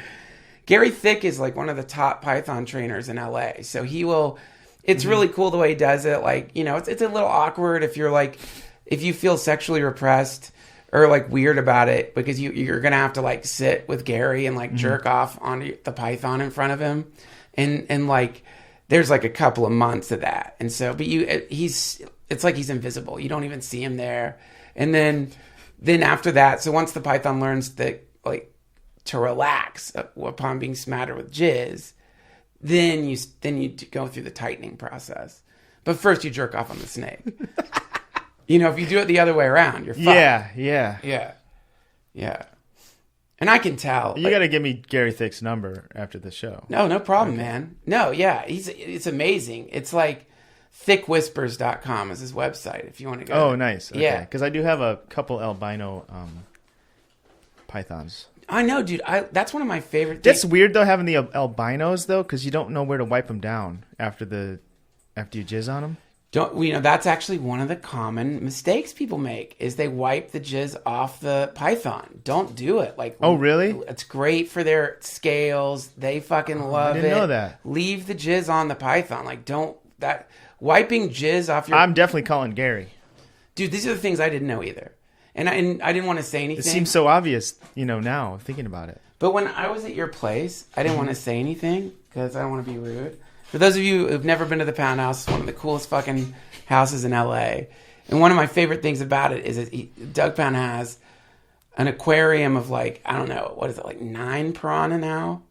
Gary Thick is like one of the top python trainers in LA. So he will. It's really cool the way he does it. Like, you know, it's a little awkward if you feel sexually repressed or like weird about it, because you're gonna have to like sit with Gary and like jerk off on the python in front of him, and like there's like a couple of months of that, and so it's like he's invisible. You don't even see him there, and then after that, so once the python learns that like to relax upon being smattered with jizz, then you go through the tightening process. But first you jerk off on the snake. You know, if you do it the other way around, you're fucked. Yeah. And I can tell. You got to give me Gary Thick's number after the show. No problem, man. No, yeah. It's amazing. It's like thickwhispers.com is his website if you want to go. Oh, nice. Okay. Yeah. Because I do have a couple albino pythons. I know, dude. That's one of my favorite things. That's weird, though, having the albinos, though, because you don't know where to wipe them down after you jizz on them. That's actually one of the common mistakes people make is they wipe the jizz off the python. Don't do it. Like, oh, really? It's great for their scales. They fucking love it. I didn't know that. Leave the jizz on the python. Like, wiping jizz off your... I'm definitely calling Gary. Dude, these are the things I didn't know either. And I didn't want to say anything. It seems so obvious, now, thinking about it. But when I was at your place, I didn't want to say anything because I don't want to be rude. For those of you who've never been to the Pound House, it's one of the coolest fucking houses in LA. And one of my favorite things about it is that Douggpound has an aquarium of like, I don't know, what is it, like 9 piranha now?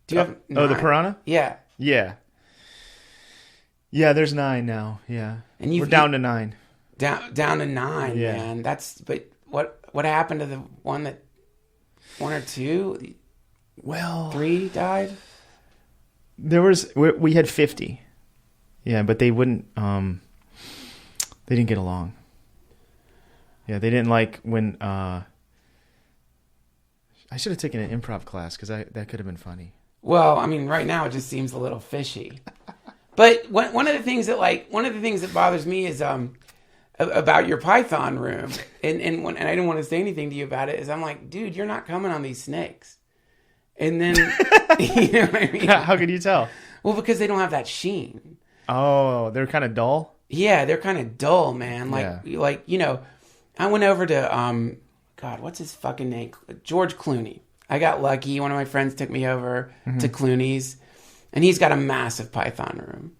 Do you have 9? Oh, the piranha? Yeah. Yeah. Yeah, there's 9 now. Yeah. And we're down to 9. Down to 9, yeah. Man. But what happened to the one or 2? Well, 3 died? We had 50. Yeah, but they wouldn't, they didn't get along. Yeah, they didn't like when, I should have taken an improv class because that could have been funny. Well, I mean, right now it just seems a little fishy. But one of the things that bothers me is, about your python room, and I didn't want to say anything to you about it, is I'm like, dude, you're not coming on these snakes. And then, you know what I mean? How could you tell? Well, because they don't have that sheen. Oh, they're kind of dull? Yeah, they're kind of dull, man. Like, I went over to, God, what's his fucking name? George Clooney. I got lucky. One of my friends took me over to Clooney's, and he's got a massive python room.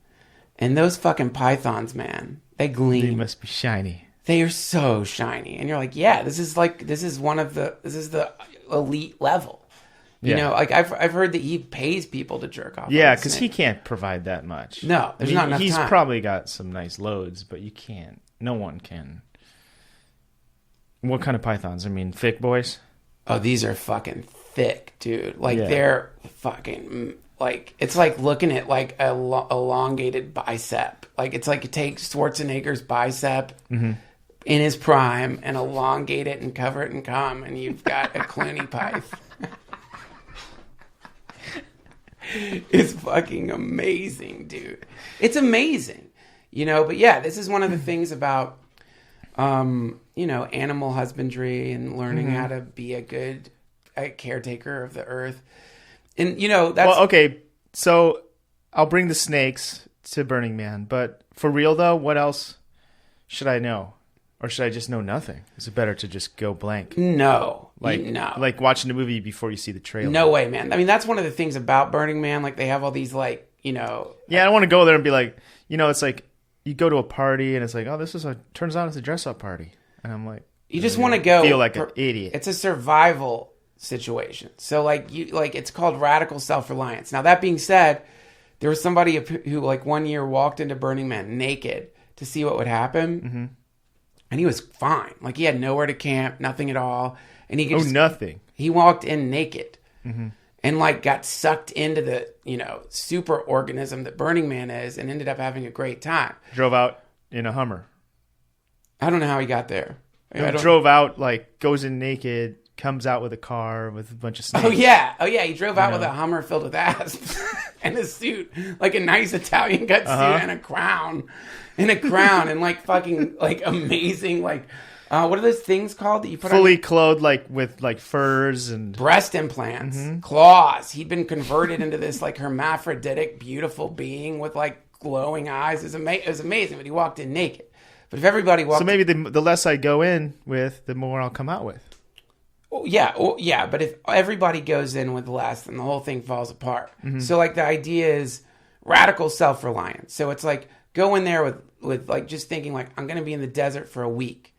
And those fucking pythons, man, they gleam. They must be shiny. They are so shiny. And you're like, yeah, this is the elite level. You know, like I've heard that he pays people to jerk off. Yeah, because he can't provide that much. No, there's not enough time. He's probably got some nice loads, but you can't. No one can. What kind of pythons? I mean, thick boys? Oh, these are fucking thick, dude. Like they're fucking like it's like looking at like a elongated bicep. Like it's like you take Schwarzenegger's bicep in his prime and elongate it and cover it in cum, and you've got a Clooney pyth. It's fucking amazing, dude. It's amazing, but yeah, this is one of the things about, animal husbandry and learning how to be a good caretaker of the earth. And, that's... Well, okay, so I'll bring the snakes to Burning Man, but for real, though, what else? should I know? Or should I just know nothing? Is it better to just go blank? No. Like watching the movie before you see the trailer. No way, man. I mean, that's one of the things about Burning Man. Like, they have all these, like, Yeah, I don't want to go there and be like, it's like you go to a party and it's like, oh, turns out it's a dress-up party. And I'm like... You just want to go... Feel like an idiot. It's a survival situation. So, it's called radical self-reliance. Now, that being said, there was somebody who, like, one year walked into Burning Man naked to see what would happen. Mm-hmm. And he was fine. Like, he had nowhere to camp, nothing at all. And he could nothing. He walked in naked. Mm-hmm. And, like, got sucked into the, super organism that Burning Man is and ended up having a great time. Drove out in a Hummer. I don't know how he got there. Drove out, like, goes in naked, comes out with a car with a bunch of snakes. Oh, yeah. He drove out with a Hummer filled with asps and a suit, like a nice Italian cut suit and a crown. And like fucking like amazing, like what are those things called that you put fully clothed, like with like furs and breast implants, claws. He'd been converted into this like hermaphroditic, beautiful being with like glowing eyes. It was amazing, but he walked in naked. But if everybody walked, so maybe the less I go in with, the more I'll come out with. Yeah. But if everybody goes in with less, then the whole thing falls apart. Mm-hmm. So like the idea is radical self-reliance. So it's like go in there with like just thinking like I'm going to be in the desert for a week.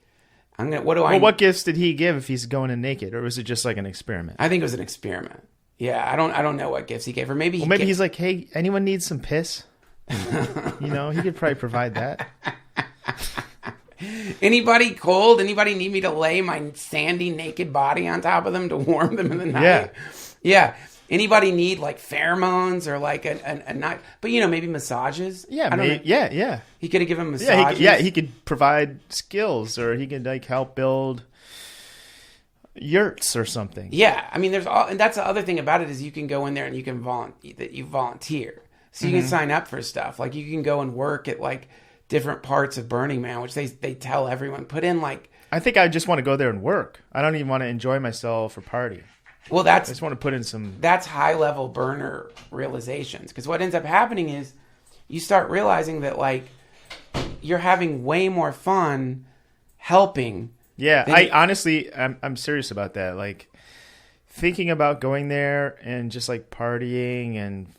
What gifts did he give if he's going in naked, or was it just like an experiment? I think it was an experiment. Yeah, I don't know what gifts he gave, or maybe he's like, hey, anyone needs some piss? He could probably provide that. Anybody cold? Anybody need me to lay my sandy naked body on top of them to warm them in the night? Yeah. Anybody need like pheromones or like a night? But maybe massages. Yeah. He could have given massages. He could provide skills, or he could like help build yurts or something. Yeah, I mean, and that's the other thing about it is you can go in there and you can volunteer, so you can sign up for stuff. Like you can go and work at like different parts of Burning Man, which they tell everyone put in like. I think I just want to go there and work. I don't even want to enjoy myself or party. Well, I just want to put in some... That's high-level burner realizations. Because what ends up happening is you start realizing that, like, you're having way more fun helping. Yeah, I'm serious about that. Like, thinking about going there and just, like, partying and,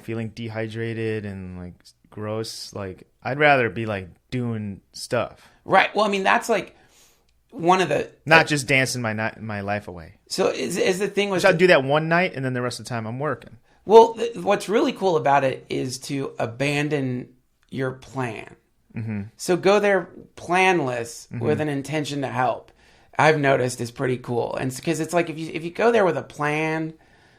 feeling dehydrated and, like, gross. Like, I'd rather be, like, doing stuff. Right. Well, I mean, that's, like... one of the not just dancing my life away. So is the thing with I'll do that one night and then the rest of the time I'm working. Well, what's really cool about it is to abandon your plan. Mm-hmm. So go there planless with an intention to help. I've noticed is pretty cool, and because it's like if you go there with a plan,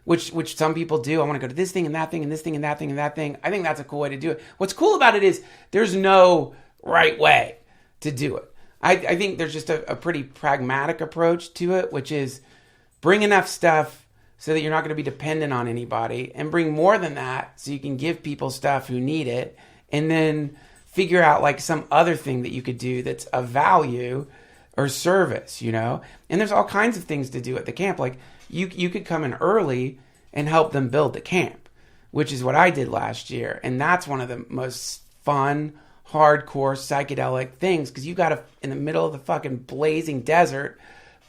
which some people do. I want to go to this thing and that thing and this thing and that thing and that thing. I think that's a cool way to do it. What's cool about it is there's no right way to do it. I think there's just a pretty pragmatic approach to it, which is bring enough stuff so that you're not going to be dependent on anybody, and bring more than that so you can give people stuff who need it, and then figure out like some other thing that you could do that's of value or service, And there's all kinds of things to do at the camp. Like you could come in early and help them build the camp, which is what I did last year. And that's one of the most fun, hardcore psychedelic things, because you got to, in the middle of the fucking blazing desert,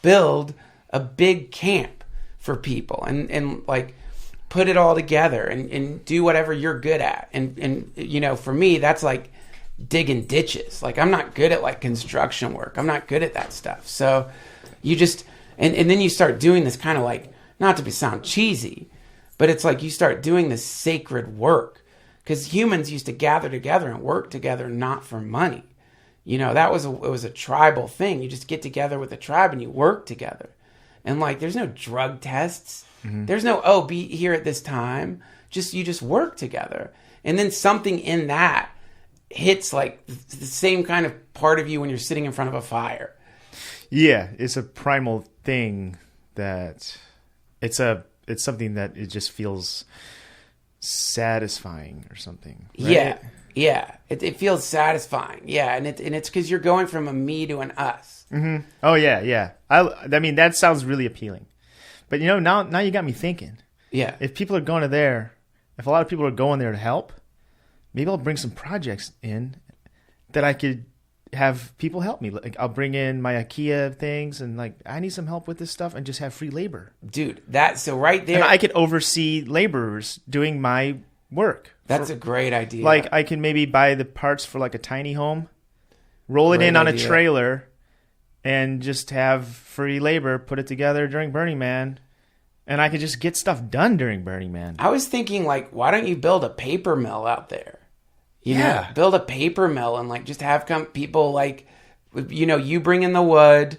build a big camp for people and like put it all together and do whatever you're good at. And for me, that's like digging ditches. Like I'm not good at like construction work. I'm not good at that stuff. So you just, and then you start doing this kind of like, not to sound cheesy, but it's like you start doing this sacred work. Because humans used to gather together and work together, not for money. It was a tribal thing. You just get together with a tribe and you work together. And like, there's no drug tests. Mm-hmm. There's no, be here at this time. You just work together. And then something in that hits like the same kind of part of you when you're sitting in front of a fire. Yeah, it's a primal thing that it's something that it just feels satisfying or something, right? Yeah, it feels satisfying. Yeah, and it's because you're going from a me to an us. Mm-hmm. Oh yeah. I mean that sounds really appealing, but now you got me thinking. Yeah, if people are going to there, if a lot of people are going there to help, maybe I'll bring some projects in that I could have people help me. Like I'll bring in my IKEA things and like I need some help with this stuff and just have free labor. Dude, so right there. And I could oversee laborers doing my work. That's a great idea. Like I can maybe buy the parts for like a tiny home, roll it Great in on idea. a trailer, and just have free labor put it together during Burning Man. And I could just get stuff done during Burning Man. I was thinking, like, why don't you build a paper mill out there? You know, Yeah. build a paper mill and, like, just have people, like, you know, you bring in the wood,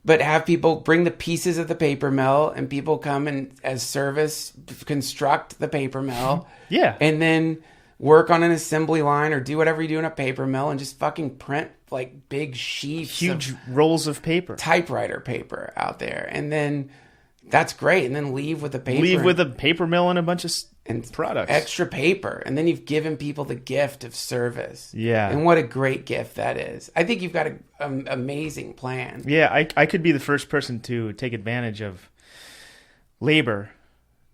but have people bring the pieces of the paper mill and people come and, as service, construct the paper mill. Yeah. And then work on an assembly line or do whatever you do in a paper mill and just fucking print, like, big sheets Huge of rolls of paper. typewriter paper out there. And then that's great. And then leave with the paper. Leave with a paper mill and a bunch of and products. extra paper, and then you've given people the gift of service. Yeah. And what a great gift that is. I think you've got an amazing plan. Yeah, I could be the first person to take advantage of labor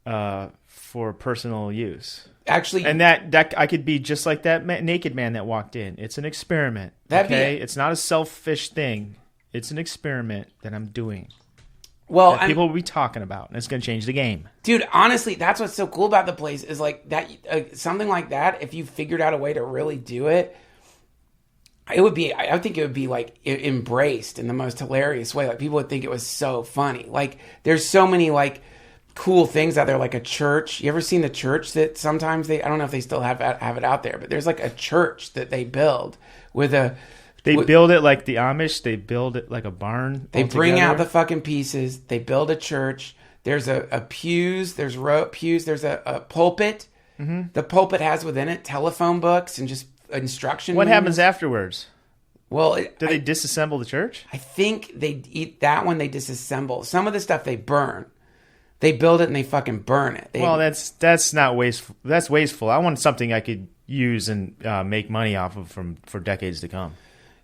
for personal use. Actually, And that I could be just like that naked man that walked in. It's an experiment. It's not a selfish thing. It's an experiment that I'm doing. well, That people will be talking about, and it's going to change the game. dude, honestly, that's what's so cool about the place is like that. Something like that, if you figured out a way to really do it, it would be. I think it would be like embraced in the most hilarious way. Like people would think it was so funny. Like there's so many like cool things out there, like a church. You ever seen the church that sometimes I don't know if they still have it out there, but there's like a church that they build with a. They build it like the Amish. They build it like a barn. They bring altogether. out the fucking pieces. They build a church. There's a pews. There's pews. There's a pulpit. Mm-hmm. The pulpit has within it telephone books and just instruction. What manuals. happens afterwards? Well, Do they disassemble the church? I think they eat that one. They disassemble some of the stuff. They burn. They build it and they fucking burn it. Well, that's not wasteful. That's wasteful. I want something I could use and make money off of for decades to come.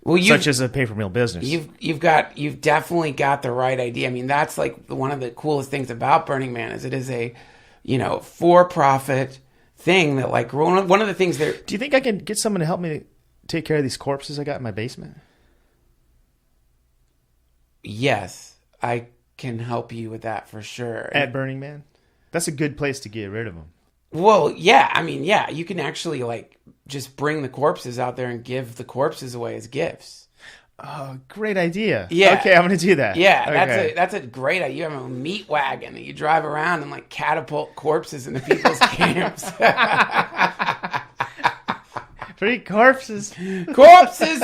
well, Such as a paper mill business. You've definitely got the right idea. I mean, that's like one of the coolest things about Burning Man is it is a, for-profit thing that like one of the things there. Do you think I can get someone to help me take care of these corpses I got in my basement? Yes, I can help you with that for sure. At Burning Man? That's a good place to get rid of them. Well, yeah, I mean, yeah, you can actually like just bring the corpses out there and give the corpses away as gifts. Oh, great idea. Yeah. Okay, I'm going to do that. Yeah, Okay. that's a great idea. You have a meat wagon that you drive around and like catapult corpses into people's camps. Free corpses. Corpses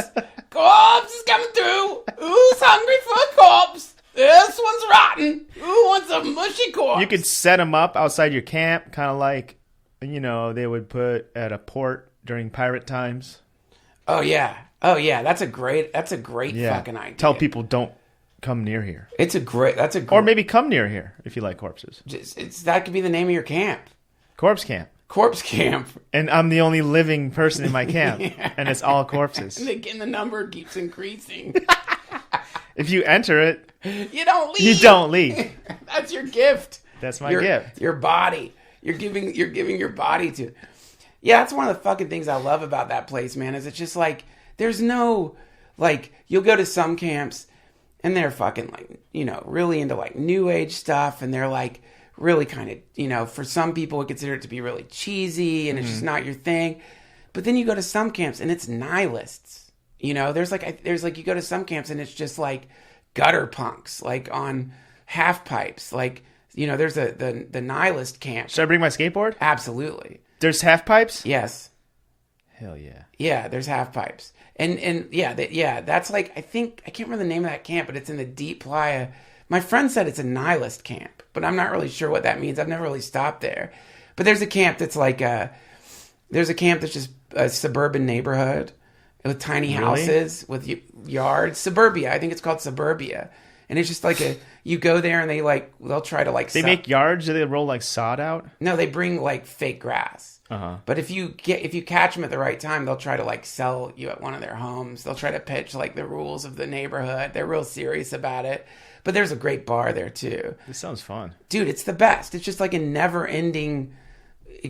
coming through. Who's hungry for a corpse? This one's rotten. Who wants a mushy corpse? You could set them up outside your camp, kind of like, they would put at a port during pirate times. Oh yeah. That's a great fucking idea. Tell people don't come near here. Or Or maybe come near here if you like corpses. that could be the name of your camp. Corpse camp. Corpse camp. And I'm the only living person in my camp. And it's all corpses. And again, the number keeps increasing. If you enter it, You don't leave. you don't leave. That's your gift. That's my gift. Your body. You're giving your body to. Yeah, that's one of the fucking things I love about that place, man. Is it's just like there's no like you'll go to some camps and they're fucking like really into like new age stuff and they're like really kind of for some people would consider it to be really cheesy and it's just not your thing. But then you go to some camps and it's nihilists. There's like you go to some camps and it's just like gutter punks like on half pipes like there's the nihilist camp. Should I bring my skateboard? Absolutely. There's half pipes? Yes. Hell yeah. Yeah, there's half pipes. And that's like I can't remember the name of that camp, but it's in the Deep Playa. My friend said it's a nihilist camp, but I'm not really sure what that means. I've never really stopped there. But there's a camp that's like there's a camp that's just a suburban neighborhood with tiny houses with yards. Suburbia. I think it's called Suburbia. And it's just like you go there and they'll try to like They make yards? Do they roll like sod out? No, they bring like fake grass. Uh-huh. But if you catch them at the right time, they'll try to like sell you at one of their homes. They'll try to pitch like the rules of the neighborhood. They're real serious about it. But there's a great bar there too. This sounds fun. Dude, it's the best. It's just like a never-ending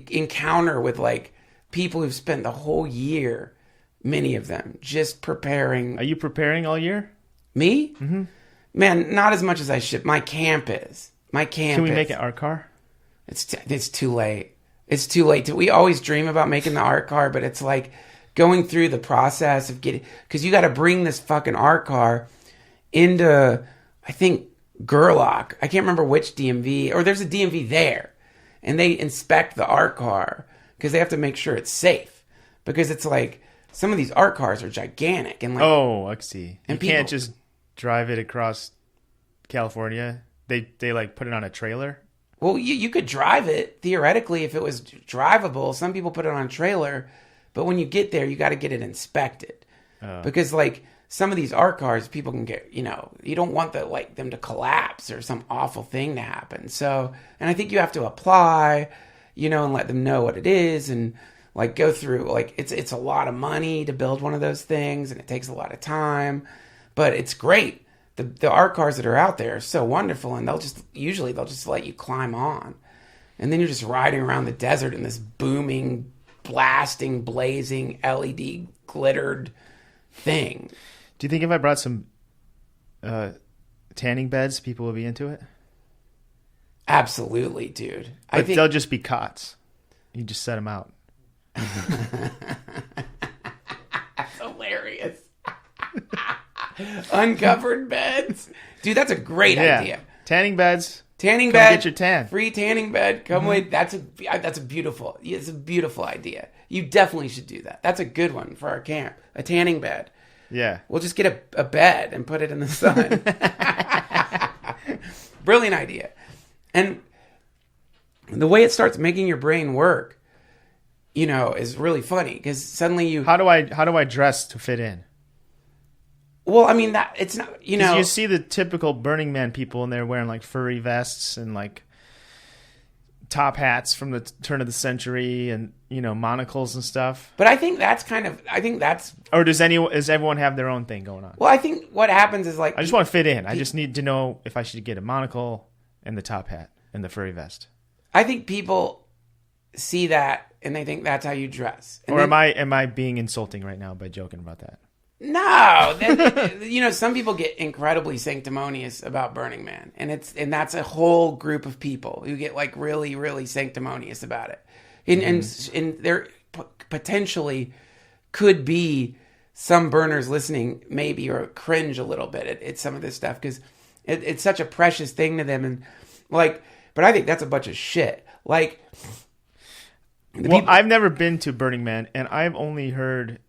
encounter with like people who've spent the whole year Many of them. Just preparing. Are you preparing all year? Me? Mm-hmm. Man, not as much as I should. My camp is. Can we make it art car? It's too late. It's too late. We always dream about making the art car, but it's like going through the process of getting... Because you got to bring this fucking art car into, I think, Gerlach. I can't remember which DMV. Or there's a DMV there. And they inspect the art car because they have to make sure it's safe. Because it's like... Some of these art cars are gigantic. And like, oh, I see. And you can't just drive it across California. They like put it on a trailer. Well, you could drive it theoretically if it was drivable. Some people put it on a trailer, but when you get there, you got to get it inspected because like some of these art cars, people can get you don't want them to collapse or some awful thing to happen. So, and I think you have to apply, and let them know what it is and like go through like it's a lot of money to build one of those things and it takes a lot of time, but it's great. The art cars that are out there are so wonderful, and they'll just let you climb on, and then you're just riding around the desert in this booming, blasting, blazing LED glittered thing. Do you think if I brought some tanning beds, people would be into it? Absolutely, dude. But I think they'll just be cots. You just set them out. That's hilarious. Uncovered beds, dude. That's a great idea. Tanning beds. Tanning Come bed. Get your tan. Free tanning bed. Come with. That's a beautiful. It's a beautiful idea. You definitely should do that. That's a good one for our camp. A tanning bed. Yeah. We'll just get a bed and put it in the sun. Brilliant idea. And the way it starts making your brain work, is really funny because suddenly you. How do I dress to fit in? Well, I mean that it's not you see the typical Burning Man people and they're wearing like furry vests and like top hats from the turn of the century and monocles and stuff. But I think that's or does everyone have their own thing going on? Well, I think what happens is like I just want to fit in. I just need to know if I should get a monocle and the top hat and the furry vest. I think people see that and they think that's how you dress. And or am I being insulting right now by joking about that? No, some people get incredibly sanctimonious about Burning Man, and that's a whole group of people who get like really, really sanctimonious about it, and there potentially could be some burners listening, maybe or cringe a little bit at some of this stuff because it's such a precious thing to them, and like, but I think that's a bunch of shit. Like, I've never been to Burning Man, and I've only heard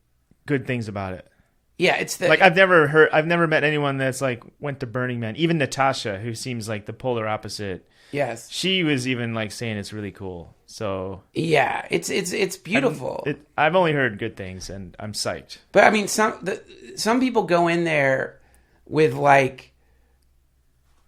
good things about it. Yeah, it's like I've never met anyone that's like went to Burning Man. Even Natasha, who seems like the polar opposite. Yes, she was even like saying it's really cool. So yeah, it's beautiful. I've only heard good things, and I'm psyched. But I mean, some people go in there with like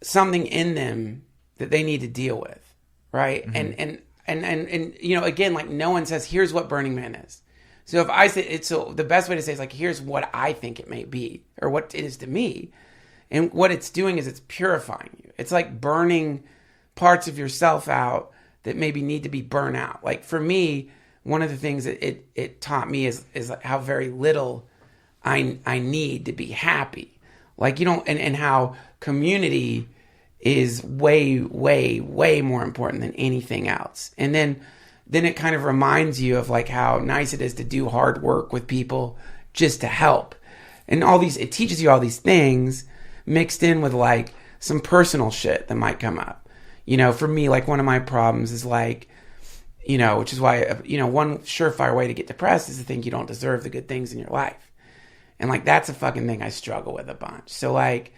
something in them that they need to deal with, right? Mm-hmm. And again, like no one says, here's what Burning Man is. So if I say it's the best way to say is like, here's what I think it may be or what it is to me. And what it's doing is it's purifying you. It's like burning parts of yourself out that maybe need to be burnt out. Like for me, one of the things that it taught me is like how very little I need to be happy. Like, and how community is way, way, way more important than anything else. And then it kind of reminds you of like how nice it is to do hard work with people just to help. And it teaches you all these things mixed in with like some personal shit that might come up. For me, like one of my problems is like, which is why, one surefire way to get depressed is to think you don't deserve the good things in your life. And like, that's a fucking thing I struggle with a bunch. So like,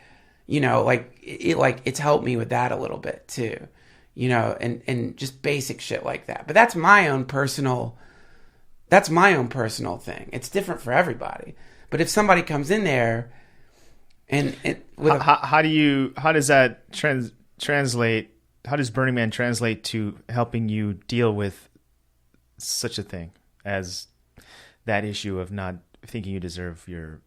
it's helped me with that a little bit too. And just basic shit like that. But that's my own personal thing. It's different for everybody. But if somebody comes in there and how does that translate? How does Burning Man translate to helping you deal with such a thing as that issue of not thinking you deserve your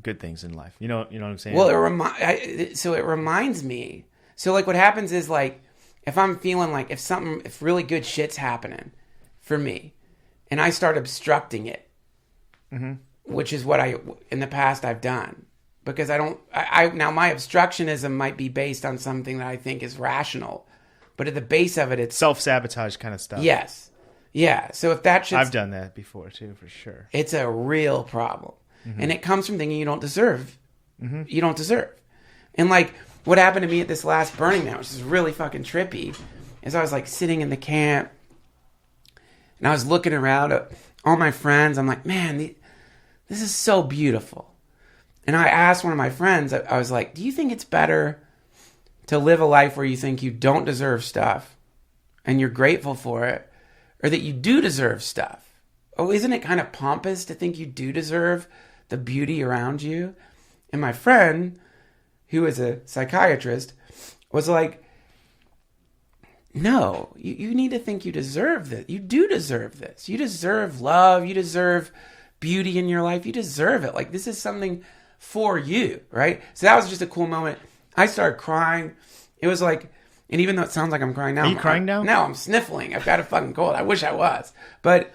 good things in life? You know what I'm saying? Well, it reminds me. So like what happens is like, if I'm feeling like if really good shit's happening for me and I start obstructing it, mm-hmm. which is what in the past I've done. Because now my obstructionism might be based on something that I think is rational. But at the base of it, it's self-sabotage kind of stuff. Yes. Yeah. So if that shit's... I've done that before too, for sure. It's a real problem. And it comes from thinking you don't deserve. You don't deserve. And like what happened to me at this last Burning Man, which is really fucking trippy, is I was like sitting in the camp and I was looking around at all my friends. I'm like, man, this is so beautiful. And I asked one of my friends, I was like, do you think it's better to live a life where you think you don't deserve stuff and you're grateful for it, or that you do deserve stuff? Oh, isn't it kind of pompous to think you do deserve the beauty around you? And my friend, who is a psychiatrist, was like, no, you need to think you deserve this. You do deserve this. You deserve love. You deserve beauty in your life. You deserve it. Like, this is something for you, right? So that was just a cool moment. I started crying. It was like, and even though it sounds like I'm crying now. Are you crying now? No, I'm sniffling. I've got a fucking cold. I wish I was. But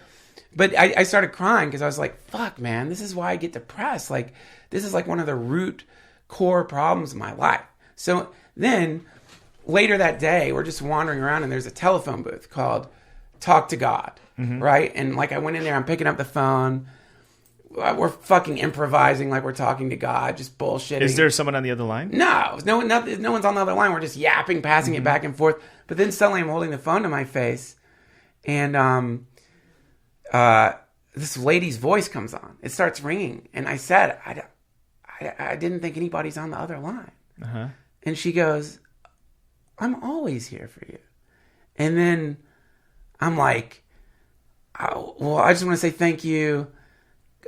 I started crying because I was like, fuck, man, this is why I get depressed. Like, this is like one of the root core problems of my life. So then later that day, we're just wandering around and there's a telephone booth called Talk to God, right? And like I went in there, I'm picking up the phone. We're fucking improvising like we're talking to God, just bullshitting. Is there someone on the other line? No one's on the other line. We're just yapping, passing it back and forth. But then suddenly I'm holding the phone to my face, and this lady's voice comes on. It starts ringing, and I said, I didn't think anybody's on the other line. And she goes, I'm always here for you. And then I'm like, oh, well, I just want to say thank you.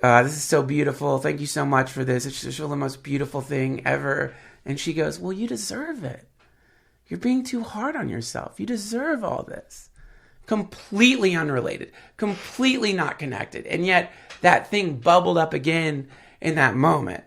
This is so beautiful. Thank you so much for this. It's just the most beautiful thing ever. And she goes, well, you deserve it. You're being too hard on yourself. You deserve all this. Completely unrelated. Completely not connected. And yet that thing bubbled up again in that moment.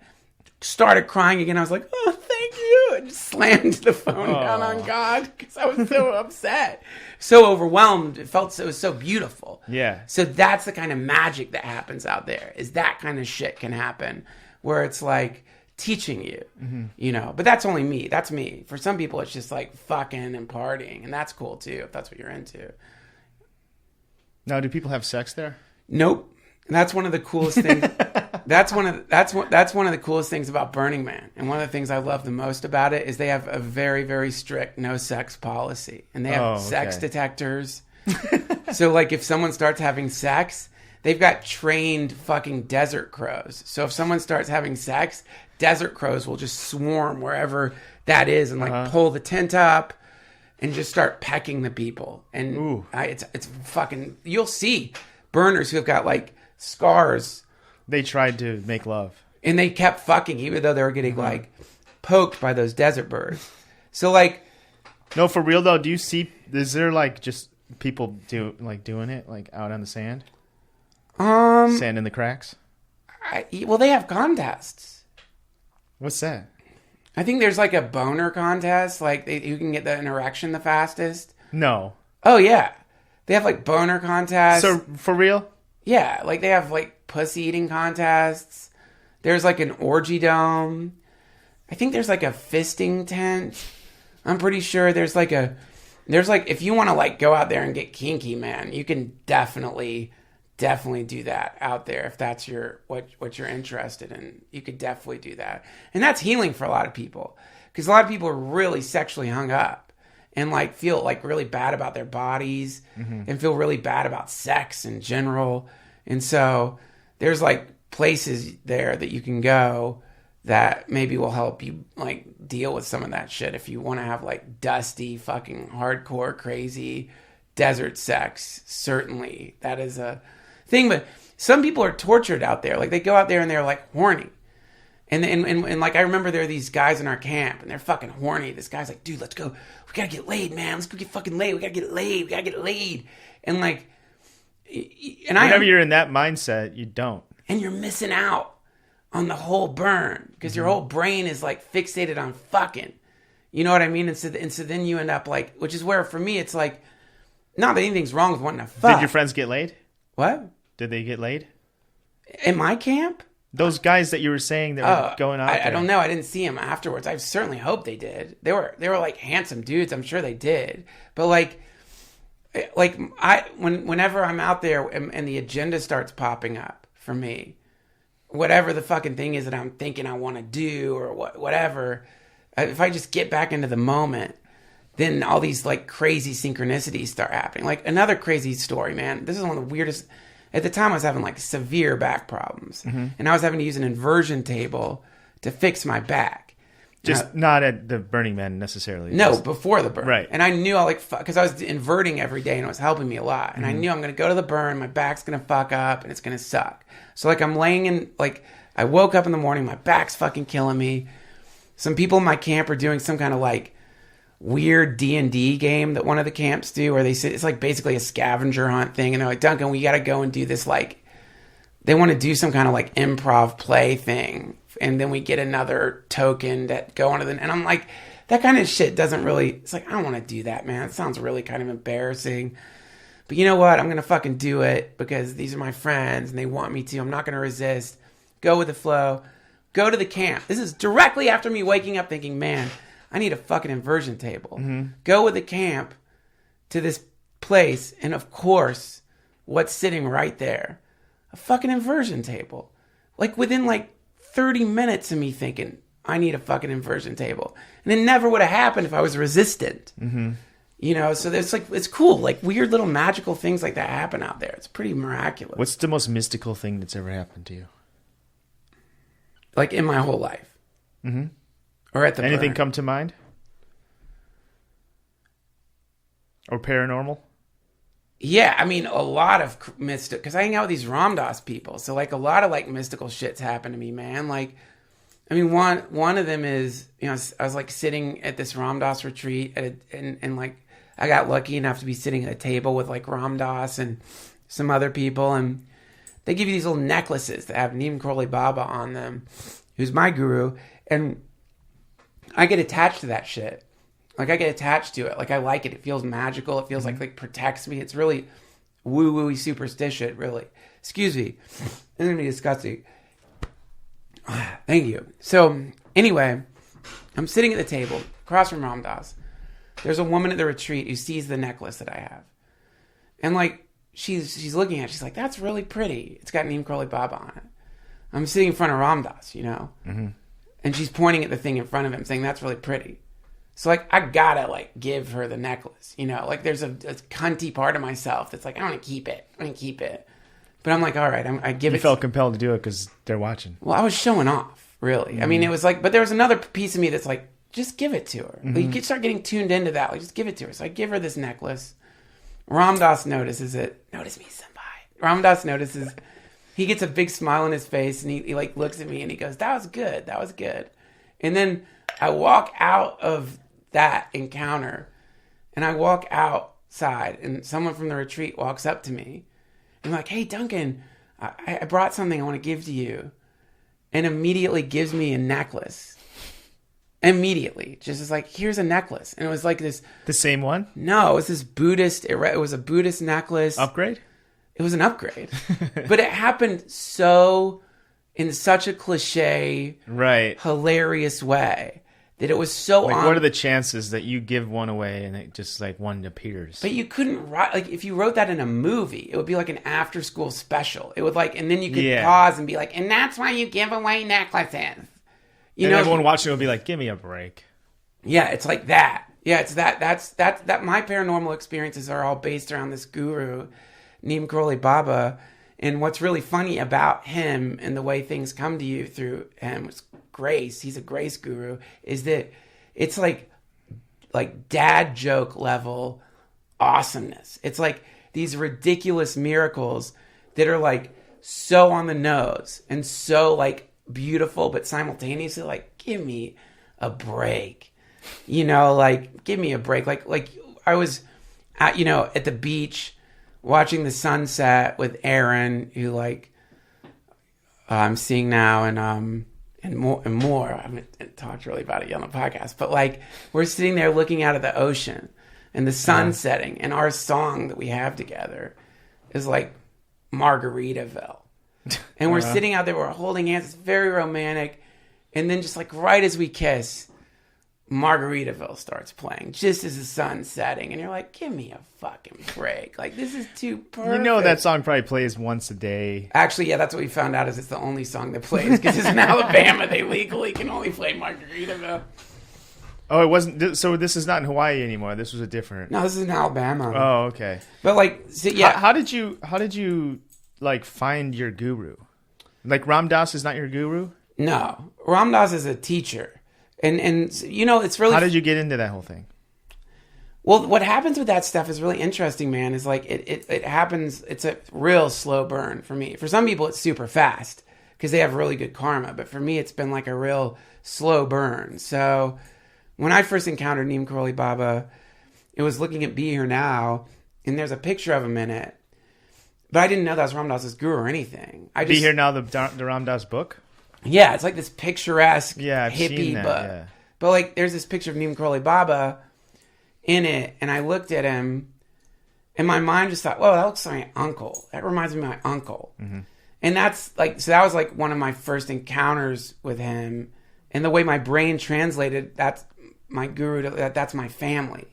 Started crying again. I was like, oh, thank you. And just slammed the phone down on God because I was so upset. So overwhelmed. It was so beautiful. Yeah. So that's the kind of magic that happens out there, is that kind of shit can happen where it's like teaching you, you know, but that's only me. That's me. For some people, it's just like fucking and partying, and that's cool too, if that's what you're into. Now, do people have sex there? Nope. And that's one of the coolest things. That's one of the coolest things about Burning Man. And one of the things I love the most about it is they have a very, very strict no sex policy. And they have sex detectors. So like if someone starts having sex, they've got trained fucking desert crows. So if someone starts having sex, desert crows will just swarm wherever that is and like pull the tent up and just start pecking the people. And it's fucking, you'll see burners who have got like scars. They tried to make love. And they kept fucking even though they were getting like poked by those desert birds. So like, no, for real though, is there like just people doing it like out on the sand? Sand in the cracks? Well, they have contests. What's that? I think there's like a boner contest, like who can get an erection the fastest. No. Oh yeah, they have like boner contests. So for real? Yeah, like they have like pussy eating contests. There's like an orgy dome. I think there's like a fisting tent. I'm pretty sure there's like if you want to like go out there and get kinky, man, you can definitely do that out there if that's what you're interested in. You could definitely do that. And that's healing for a lot of people, because a lot of people are really sexually hung up and like feel like really bad about their bodies and feel really bad about sex in general. And so there's like places there that you can go that maybe will help you like deal with some of that shit if you want to have like dusty fucking hardcore crazy desert sex. Certainly that is a thing. But some people are tortured out there. Like they go out there and they're like horny. And like I remember there are these guys in our camp and they're fucking horny. This guy's like, dude, let's go. We gotta get laid, man. Let's go get fucking laid. We gotta get laid. And like, and whenever you're in that mindset, you don't. And you're missing out on the whole burn because your whole brain is like fixated on fucking. You know what I mean? And so then you end up like, which is where for me it's like, not that anything's wrong with wanting to fuck. Did your friends get laid? What? Did they get laid? In my camp? Those guys that you were saying that were going out there. I don't know. I didn't see them afterwards. I certainly hope they did. They were like handsome dudes. I'm sure they did. But whenever I'm out there and the agenda starts popping up for me, whatever the fucking thing is that I'm thinking I want to do or whatever, if I just get back into the moment, then all these like crazy synchronicities start happening. Like another crazy story, man. This is one of the weirdest. At the time, I was having like severe back problems, and I was having to use an inversion table to fix my back. Just not at the Burning Man necessarily. No, before the burn. Right. And I knew because I was inverting every day and it was helping me a lot. And I knew I'm going to go to the burn, my back's going to fuck up and it's going to suck. So like I'm laying in, like I woke up in the morning, my back's fucking killing me. Some people in my camp are doing some kind of like weird D&D game that one of the camps do where they say it's like basically a scavenger hunt thing. And they're like, Duncan, we got to go and do this. Like they want to do some kind of like improv play thing. And then we get another token that go onto and I'm like, that kind of shit doesn't really, it's like, I don't want to do that, man. It sounds really kind of embarrassing. But you know what? I'm going to fucking do it because these are my friends and they want me to. I'm not going to resist. Go with the flow. Go to the camp. This is directly after me waking up thinking, man, I need a fucking inversion table. Go with the camp to this place. And of course, what's sitting right there? A fucking inversion table. Like within like 30 minutes of me thinking, I need a fucking inversion table. And it never would have happened if I was resistant. You know, so there's like, it's cool. Like weird little magical things like that happen out there. It's pretty miraculous. What's the most mystical thing that's ever happened to you? Like in my whole life. Or at the Anything burn. come to mind? Or paranormal? Yeah, I mean, a lot of mystical, because I hang out with these Ram Dass people. So like a lot of like mystical shits happen to me, man. Like, I mean, one of them is, you know, I was like sitting at this Ram Dass retreat and like I got lucky enough to be sitting at a table with like Ram Dass and some other people, and they give you these little necklaces that have Neem Karoli Baba on them, who's my guru, and I get attached to that shit. Like I get attached to it. Like I like it. It feels magical. It feels like protects me. It's really woo-woo-y superstition, really. Excuse me. It's going to be disgusting. Thank you. So anyway, I'm sitting at the table across from Ram Dass. There's a woman at the retreat who sees the necklace that I have. And like, she's looking at it. She's like, that's really pretty. It's got Neem Karoli Baba on it. I'm sitting in front of Ram Dass, you know? And she's pointing at the thing in front of him saying, that's really pretty. So like, I gotta like give her the necklace, you know? Like there's a cunty part of myself that's like, I want to keep it. But I'm like, all right, I give it. You felt compelled to do it because they're watching. Well, I was showing off, really. I mean, it was like, but there was another piece of me that's like, just give it to her. Like, you could start getting tuned into that. Like, just give it to her. So I give her this necklace. Ram Dass notices it. Notice me, senpai. Ram Dass notices. He gets a big smile on his face, and he like looks at me, and he goes, that was good. That was good. And then I walk out of that encounter, and I walk outside, and someone from the retreat walks up to me. And I'm like, hey, Duncan, I brought something I want to give to you. And immediately gives me a necklace. Immediately. Just as like, here's a necklace. And it was like this. The same one? No, it was this Buddhist. It was a Buddhist necklace. Upgrade? It was an upgrade. But it happened in such a cliche, right, hilarious way. That it was so like, what are the chances that you give one away and it just like one appears? But you couldn't write, like, if you wrote that in a movie, it would be like an after school special. It would like, and then you could pause and be like, and that's why you give away necklaces. You know, everyone watching will be like, give me a break. Yeah, it's like that. Yeah, it's that. That my paranormal experiences are all based around this guru, Neem Karoli Baba. And what's really funny about him and the way things come to you through him was grace. He's a grace guru. Is that it's like dad joke level awesomeness. It's like these ridiculous miracles that are like so on the nose and so like beautiful, but simultaneously like, give me a break. You know, like, give me a break. Like I was at the beach watching the sunset with Aaron, who like I'm seeing now, and more. I haven't talked really about it yet on the podcast, but like we're sitting there looking out at the ocean and the sun setting, and our song that we have together is like Margaritaville. And we're sitting out there, we're holding hands. It's very romantic. And then just like right as we kiss, Margaritaville starts playing just as the sun's setting. And you're like, give me a fucking break. Like, this is too perfect. You know that song probably plays once a day. Actually, yeah, that's what we found out is it's the only song that plays because it's in Alabama. They legally can only play Margaritaville. Oh, it wasn't. So this is not in Hawaii anymore. This was a different. No, this is in Alabama. Oh, okay. But like, so, yeah. How did you like find your guru? Like Ram Dass is not your guru? No, Ram Dass is a teacher, and you know it's really. How did you get into that whole thing? Well, what happens with that stuff is really interesting, man. Is like it happens. It's a real slow burn for me. For some people, it's super fast because they have really good karma. But for me, it's been like a real slow burn. So when I first encountered Neem Karoli Baba, it was looking at Be Here Now, and there's a picture of him in it. But I didn't know that was Ram Dass's guru or anything. Be Here Now, the Ram Dass book? Yeah, it's like this picturesque I've hippie seen that, book. yeah. But like there's this picture of Neem Karoli Baba in it, and I looked at him, and my mind just thought, whoa, that looks like my uncle. That reminds me of my uncle. Mm-hmm. And that's like, so that was like one of my first encounters with him. And the way my brain translated, that's my guru, that's my family.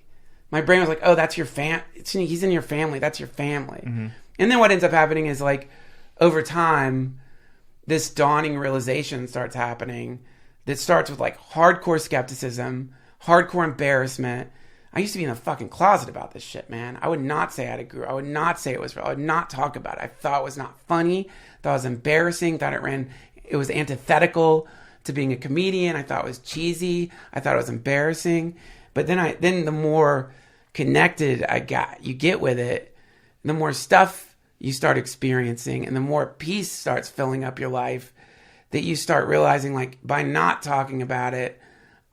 My brain was like, oh, that's your he's in your family. That's your family. Mm-hmm. And then what ends up happening is like, over time, this dawning realization starts happening that starts with like hardcore skepticism, hardcore embarrassment. I used to be in a fucking closet about this shit, man. I would not say I had a guru. I would not say it was real. I would not talk about it. I thought it was not funny. Thought it was embarrassing. Thought it was antithetical to being a comedian. I thought it was cheesy. I thought it was embarrassing. But then the more connected you get with it, the more stuff you start experiencing, and the more peace starts filling up your life, that you start realizing, like, by not talking about it,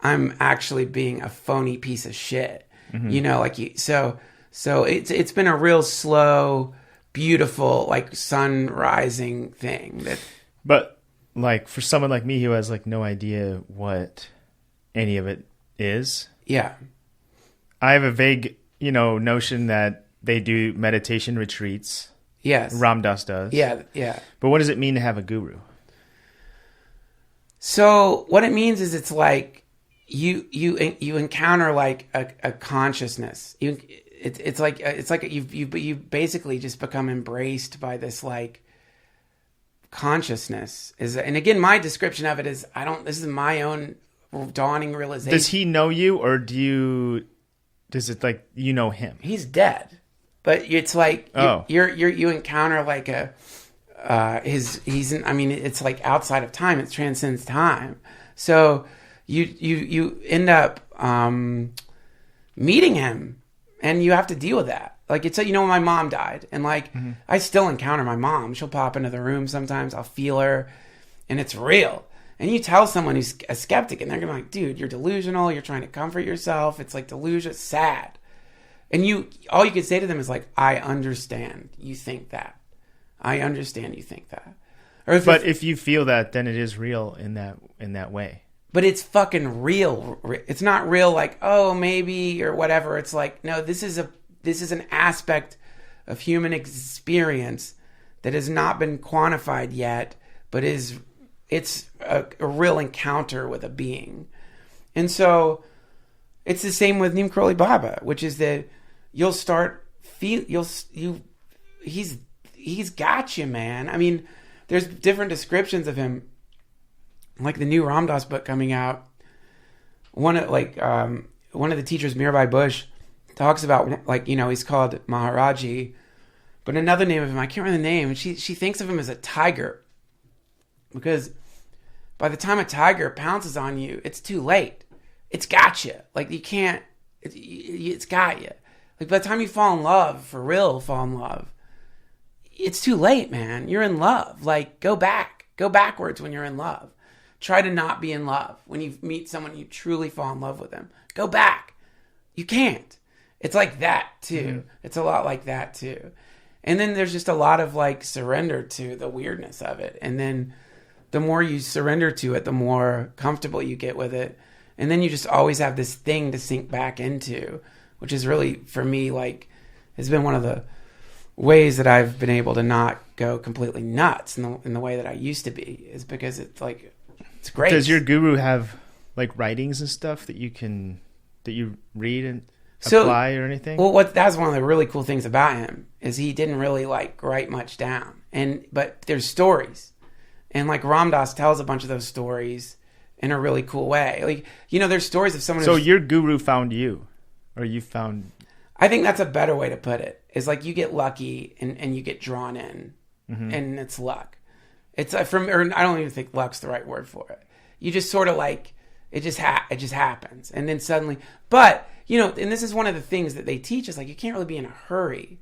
I'm actually being a phony piece of shit. Mm-hmm. You know, like so it's been a real slow, beautiful, like sun rising thing. But like for someone like me who has like no idea what any of it is, yeah, I have a vague, notion that they do meditation retreats. Yes, Ram Dass does. Yeah, yeah. But what does it mean to have a guru? So what it means is it's like you encounter like a consciousness. It's like you basically just become embraced by this like consciousness. And again, my description of it is this is my own dawning realization. Does he know you, or does it like you know him? He's dead, but it's like you encounter like it's like outside of time. It transcends time. So you end up meeting him, and you have to deal with that. Like it's when my mom died, and like mm-hmm. I still encounter my mom. She'll pop into the room sometimes. I'll feel her, and it's real. And you tell someone who's a skeptic, and they're gonna be like, "Dude, you're delusional. You're trying to comfort yourself. It's like delusion, it's sad." And all you can say to them is like, "I understand you think that. I understand you think that." But if you feel that, then it is real in that way. But it's fucking real. It's not real like, oh, maybe or whatever. It's like, no, this is an aspect of human experience that has not been quantified yet, but it's a real encounter with a being. And so it's the same with Neem Karoli Baba, which is that you'll start he's got you, man. I mean, there's different descriptions of him. Like the new Ram Dass book coming out, one of the teachers, Mirabai Bush, talks about like he's called Maharaji, but another name of him, I can't remember the name. She thinks of him as a tiger, because by the time a tiger pounces on you, it's too late. It's got you. Like you can't. It's got you. Like by the time you fall in love, for real, it's too late, man. You're in love. Like go backwards when you're in love. Try to not be in love. When you meet someone, you truly fall in love with them. Go back. You can't. It's like that too. Mm-hmm. It's a lot like that too. And then there's just a lot of like surrender to the weirdness of it. And then the more you surrender to it, the more comfortable you get with it. And then you just always have this thing to sink back into, which is really, for me, like, has been one of the ways that I've been able to not go completely nuts in the way that I used to be is because it's like, it's great. Does your guru have like writings and stuff that you read and apply or anything? Well, that's one of the really cool things about him is he didn't really like write much down, but there's stories, and like Ram Dass tells a bunch of those stories in a really cool way. Like, you know, there's stories of someone. So your guru found you, or you found. I think that's a better way to put it. Is like you get lucky and you get drawn in, and it's luck. It's or I don't even think luck's the right word for it. You just sort of like it just happens, and then suddenly. But you know, and this is one of the things that they teach us. Like you can't really be in a hurry.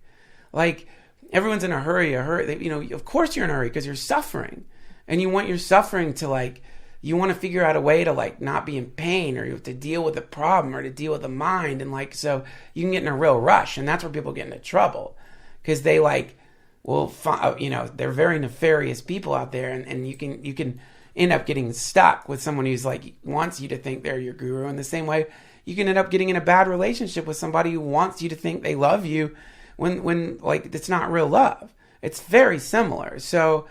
Like everyone's in a hurry. You know, of course you're in a hurry because you're suffering, and you want your suffering to like. You want to figure out a way to like not be in pain or to deal with the problem or to deal with the mind. And like, so you can get in a real rush, and that's where people get into trouble because they like, well, you know, they're very nefarious people out there, and you can end up getting stuck with someone who's like, wants you to think they're your guru. In the same way, you can end up getting in a bad relationship with somebody who wants you to think they love you when like, it's not real love. It's very similar. So,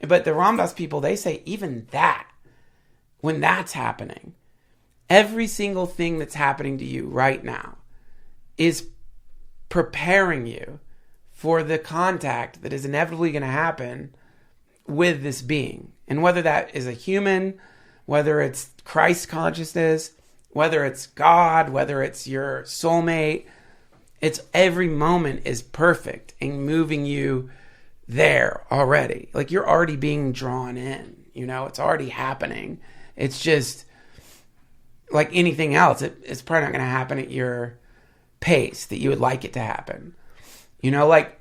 but the Ram Dass people, they say even that, when that's happening, every single thing that's happening to you right now is preparing you for the contact that is inevitably going to happen with this being. And whether that is a human, whether it's Christ consciousness, whether it's God, whether it's your soulmate, it's every moment is perfect and moving you there already. Like you're already being drawn in, you know, it's already happening. It's just like anything else. It's probably not going to happen at your pace that you would like it to happen. You know, like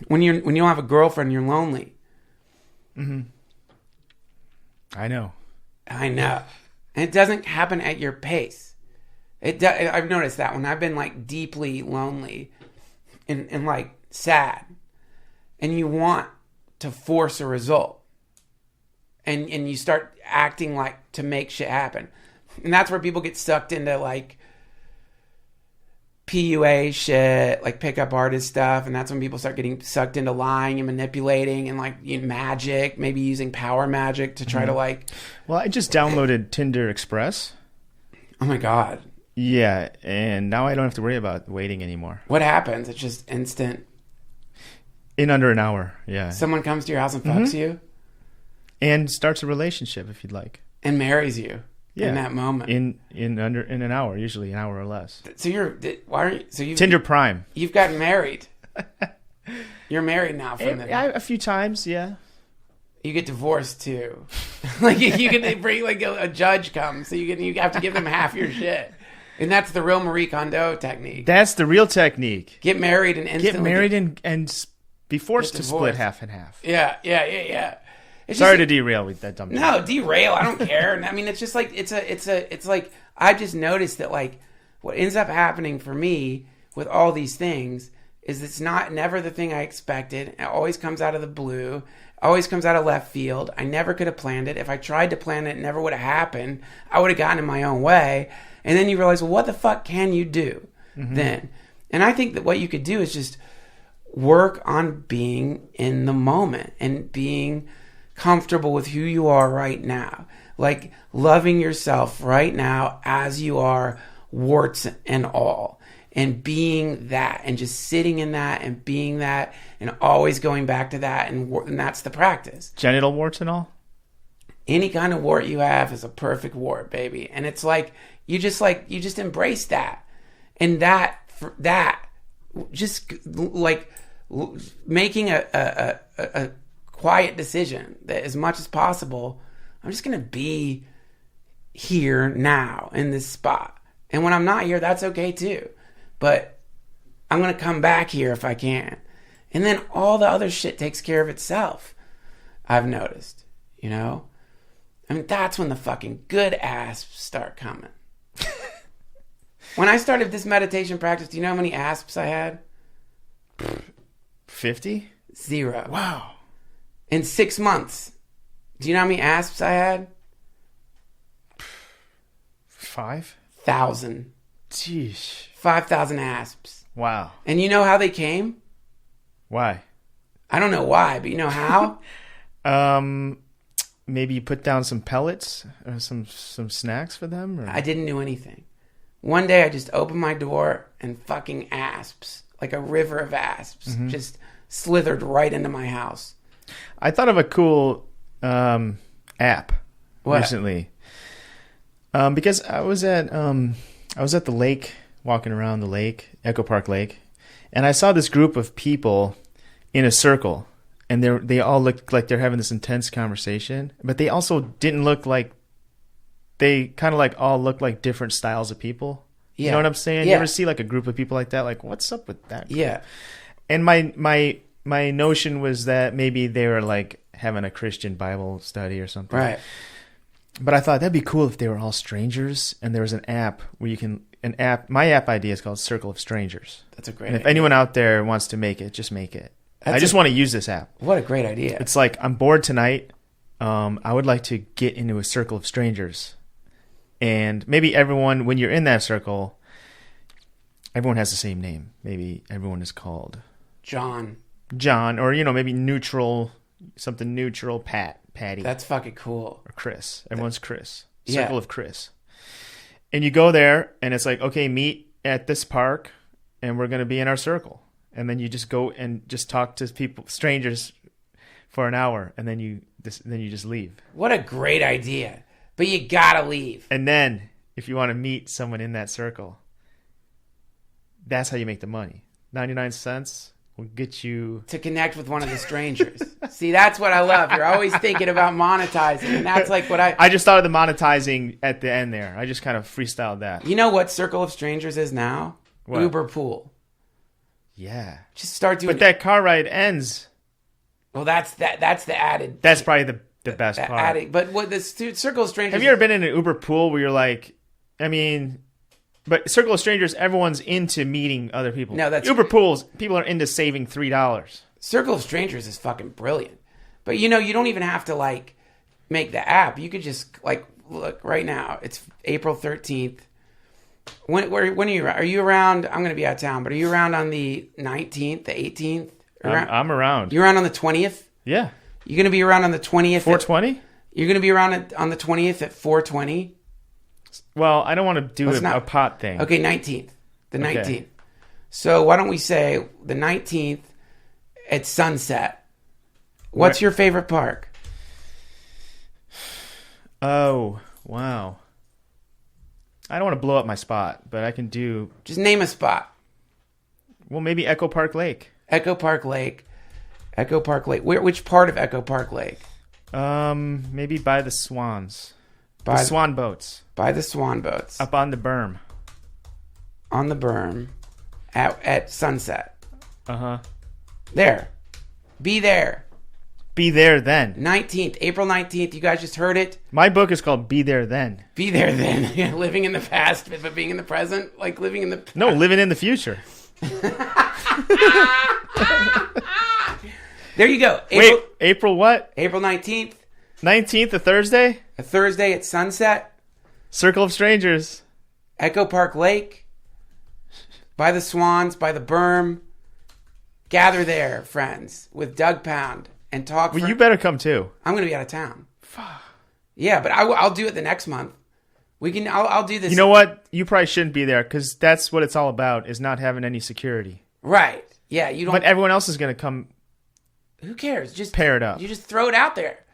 when you don't have a girlfriend, you're lonely. Mm-hmm. I know. And it doesn't happen at your pace. I've noticed that when I've been like deeply lonely and like sad, and you want to force a result. And you start acting like to make shit happen. And that's where people get sucked into like PUA shit, like pickup artist stuff. And that's when people start getting sucked into lying and manipulating and like magic, maybe using power magic to try to like. Well, I just downloaded Tinder Express. Oh my God. Yeah. And now I don't have to worry about waiting anymore. What happens? It's just instant. In under an hour. Yeah. Someone comes to your house and fucks you. And starts a relationship if you'd like. And marries you in that moment. In an hour, usually an hour or less. So you Tinder Prime. You've gotten married. You're married now from a few times, yeah. You get divorced too. Like you get bring like a judge comes, so you have to give them half your shit. And that's the real Marie Kondo technique. That's the real technique. Get married and instantly and be forced to split half and half. Yeah. Sorry to derail with that dumb. No, derail. I don't care. I mean, it's just like it's like I just noticed that like what ends up happening for me with all these things is it's never the thing I expected. It always comes out of the blue. Always comes out of left field. I never could have planned it. If I tried to plan it, it never would have happened. I would have gotten in my own way. And then you realize, well, what the fuck can you do then? And I think that what you could do is just work on being in the moment and being comfortable with who you are right now, like loving yourself right now as you are, warts and all, and being that, and just sitting in that and being that, and always going back to that, and that's the practice. Genital warts and all. Any kind of wart you have is a perfect wart, baby, and it's like you just embrace that, and that just like making a quiet decision that as much as possible, I'm just going to be here now in this spot. And when I'm not here, that's okay too. But I'm going to come back here if I can. And then all the other shit takes care of itself. I've noticed, you know? I mean, that's when the fucking good asps start coming. When I started this meditation practice, do you know how many asps I had? 50? 0. Wow. In 6 months, do you know how many asps I had? 5,000. Jeez. 5,000 asps. Wow. And you know how they came? Why? I don't know why, but you know how? Maybe you put down some pellets or some snacks for them? Or? I didn't do anything. One day I just opened my door and fucking asps, like a river of asps, just slithered right into my house. I thought of a cool app recently. Because I was at the lake, walking around the lake, Echo Park Lake, and I saw this group of people in a circle, and they all looked like they're having this intense conversation, but they also didn't look like, they kind of like all look like different styles of people. Yeah. You know what I'm saying? Yeah. You ever see like a group of people like that? Like, what's up with that group? Yeah. And my notion was that maybe they were like having a Christian Bible study or something. Right. But I thought that'd be cool if they were all strangers and there was an app where you can, my app idea is called Circle of Strangers. That's a great And if idea. anyone out there wants to make it, just make it. I just want to use this app. What a great idea. It's like, I'm bored tonight. I would like to get into a circle of strangers. And maybe everyone, when you're in that circle, everyone has the same name. Maybe everyone is called John, or, maybe neutral, something neutral, Patty. that's fucking cool. Or Chris. Everyone's Chris. Yeah. Circle of Chris. And you go there, and it's like, okay, meet at this park, and we're going to be in our circle. And then you just go and just talk to people, strangers, for an hour, and then you just leave. What a great idea. But you gotta leave. And then, if you want to meet someone in that circle, that's how you make the money. 99 cents will get you To connect with one of the strangers. See, that's what I love. You're always thinking about monetizing, and that's like what I just thought of the monetizing at the end there. I just kind of freestyled that. You know what Circle of Strangers is now? What? Uber Pool. Yeah. Just start doing. But that car ride ends. Well, that's the added. That's probably the best part. Added. But what the Circle of Strangers? Have you ever been in an Uber pool where you're like, but Circle of Strangers, everyone's into meeting other people. No, that's Uber pools, people are into saving $3. Circle of Strangers is fucking brilliant. But you don't even have to like make the app. You could just like look right now. It's April 13th. When are you around? Are you around? I'm going to be out of town, but are you around on the 19th, the 18th? I'm around. You're around on the 20th? Yeah. You're going to be around on the 20th. 420? You're going to be around on the 20th at 420? Well, I don't want to do Let's not- a pot thing. Okay, 19th. The 19th. Okay. So why don't we say the 19th at sunset? What's your favorite park? Oh, wow. I don't want to blow up my spot, but I can do, Just name a spot. well, maybe Echo Park Lake. Echo Park Lake. Echo Park Lake. Which part of Echo Park Lake? Maybe by the swans. By the swan boats. By the swan boats. Up on the berm. On the berm. At sunset. Uh-huh. There. Be there. Be there then. 19th. April 19th. You guys just heard it. My book is called Be There Then. Be there then. Yeah, living in the past, but being in the present. Like living in the... No, living in the future. There you go. Wait, April what? April 19th. 19th, a Thursday? A Thursday at sunset. Circle of Strangers. Echo Park Lake. By the swans, by the berm. Gather there, friends, with Douggpound and talk. Well, you better come too. I'm going to be out of town. Yeah, but I'll do it the next month. We can. I'll do this. You know what? You probably shouldn't be there because that's what it's all about, is not having any security. Right. Yeah, you don't. But everyone else is going to come. Who cares? Just pair it up. You just throw it out there.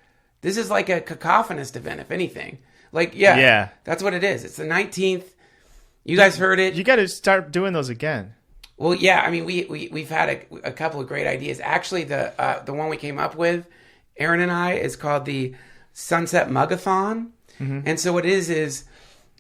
This is like a cacophonous event, if anything. Like, yeah. That's what it is. It's the 19th. You guys heard it. You got to start doing those again. Well, yeah. I mean, we've had a couple of great ideas. Actually, the one we came up with, Aaron and I, is called the Sunset Mugathon. Mm-hmm. And so what it is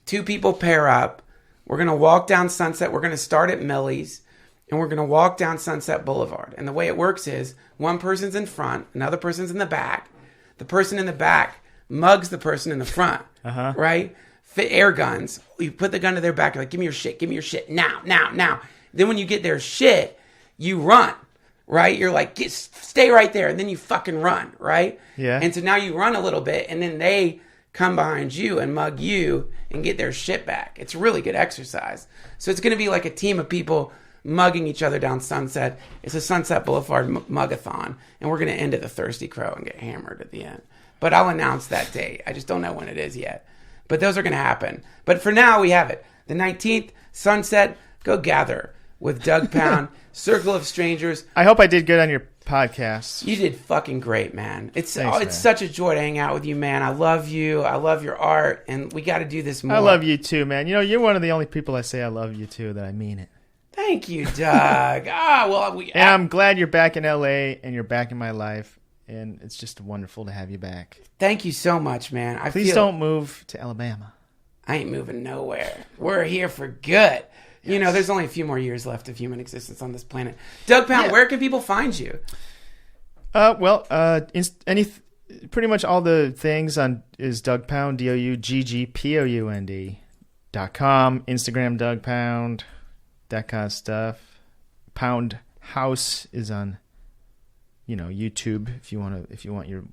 two people pair up. We're going to walk down Sunset. We're going to start at Millie's. And we're going to walk down Sunset Boulevard. And the way it works is one person's in front, another person's in the back. The person in the back mugs the person in the front, right? Fit air guns. You put the gun to their back. You're like, give me your shit, now. Then when you get their shit, you run, right? You're like, stay right there. And then you fucking run, right? Yeah. And so now you run a little bit, and then they come behind you and mug you and get their shit back. It's really good exercise. So it's going to be like a team of people mugging each other down Sunset. It's a Sunset Boulevard mug-a-thon, and we're going to end at the Thirsty Crow and get hammered at the end. But I'll announce that date. I just don't know when it is yet. But those are going to happen. But for now, we have it. The 19th, Sunset, go gather with Douggpound, Circle of Strangers. I hope I did good on your podcast. You did fucking great, man. It's Thanks, such a joy to hang out with you, man. I love you. I love your art, and we got to do this more. I love you too, man. You know, you're one of the only people I say I love you too that I mean it. Thank you, Doug. And I'm glad you're back in LA and you're back in my life, and it's just wonderful to have you back. Thank you so much, man. Please don't move to Alabama. I ain't moving nowhere. We're here for good. Yes. You know, there's only a few more years left of human existence on this planet. Douggpound, where can people find you? Pretty much all the things on is Douggpound, DOUGGPOUND.com, Instagram Douggpound, that kind of stuff. POUNDHOUSE is on, YouTube if you want your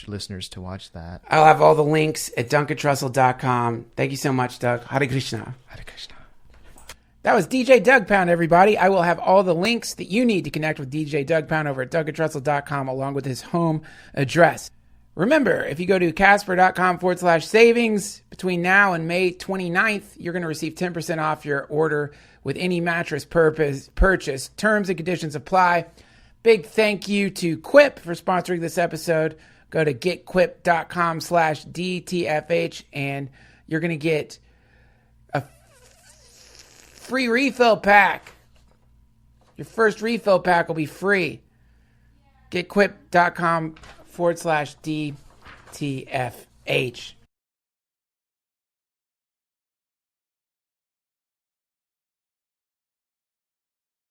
listeners to watch that. I'll have all the links at DuncanTrussell.com. Thank you so much, Doug. Hare Krishna. Hare Krishna. That was DJ Douggpound, everybody. I will have all the links that you need to connect with DJ Douggpound over at DuncanTrussell.com along with his home address. Remember, if you go to Casper.com/savings between now and May 29th, you're going to receive 10% off your order with any mattress purchase. Terms and conditions apply. Big thank you to Quip for sponsoring this episode. Go to getquip.com/DTFH and you're going to get a free refill pack. Your first refill pack will be free. Getquip.com/DTFH.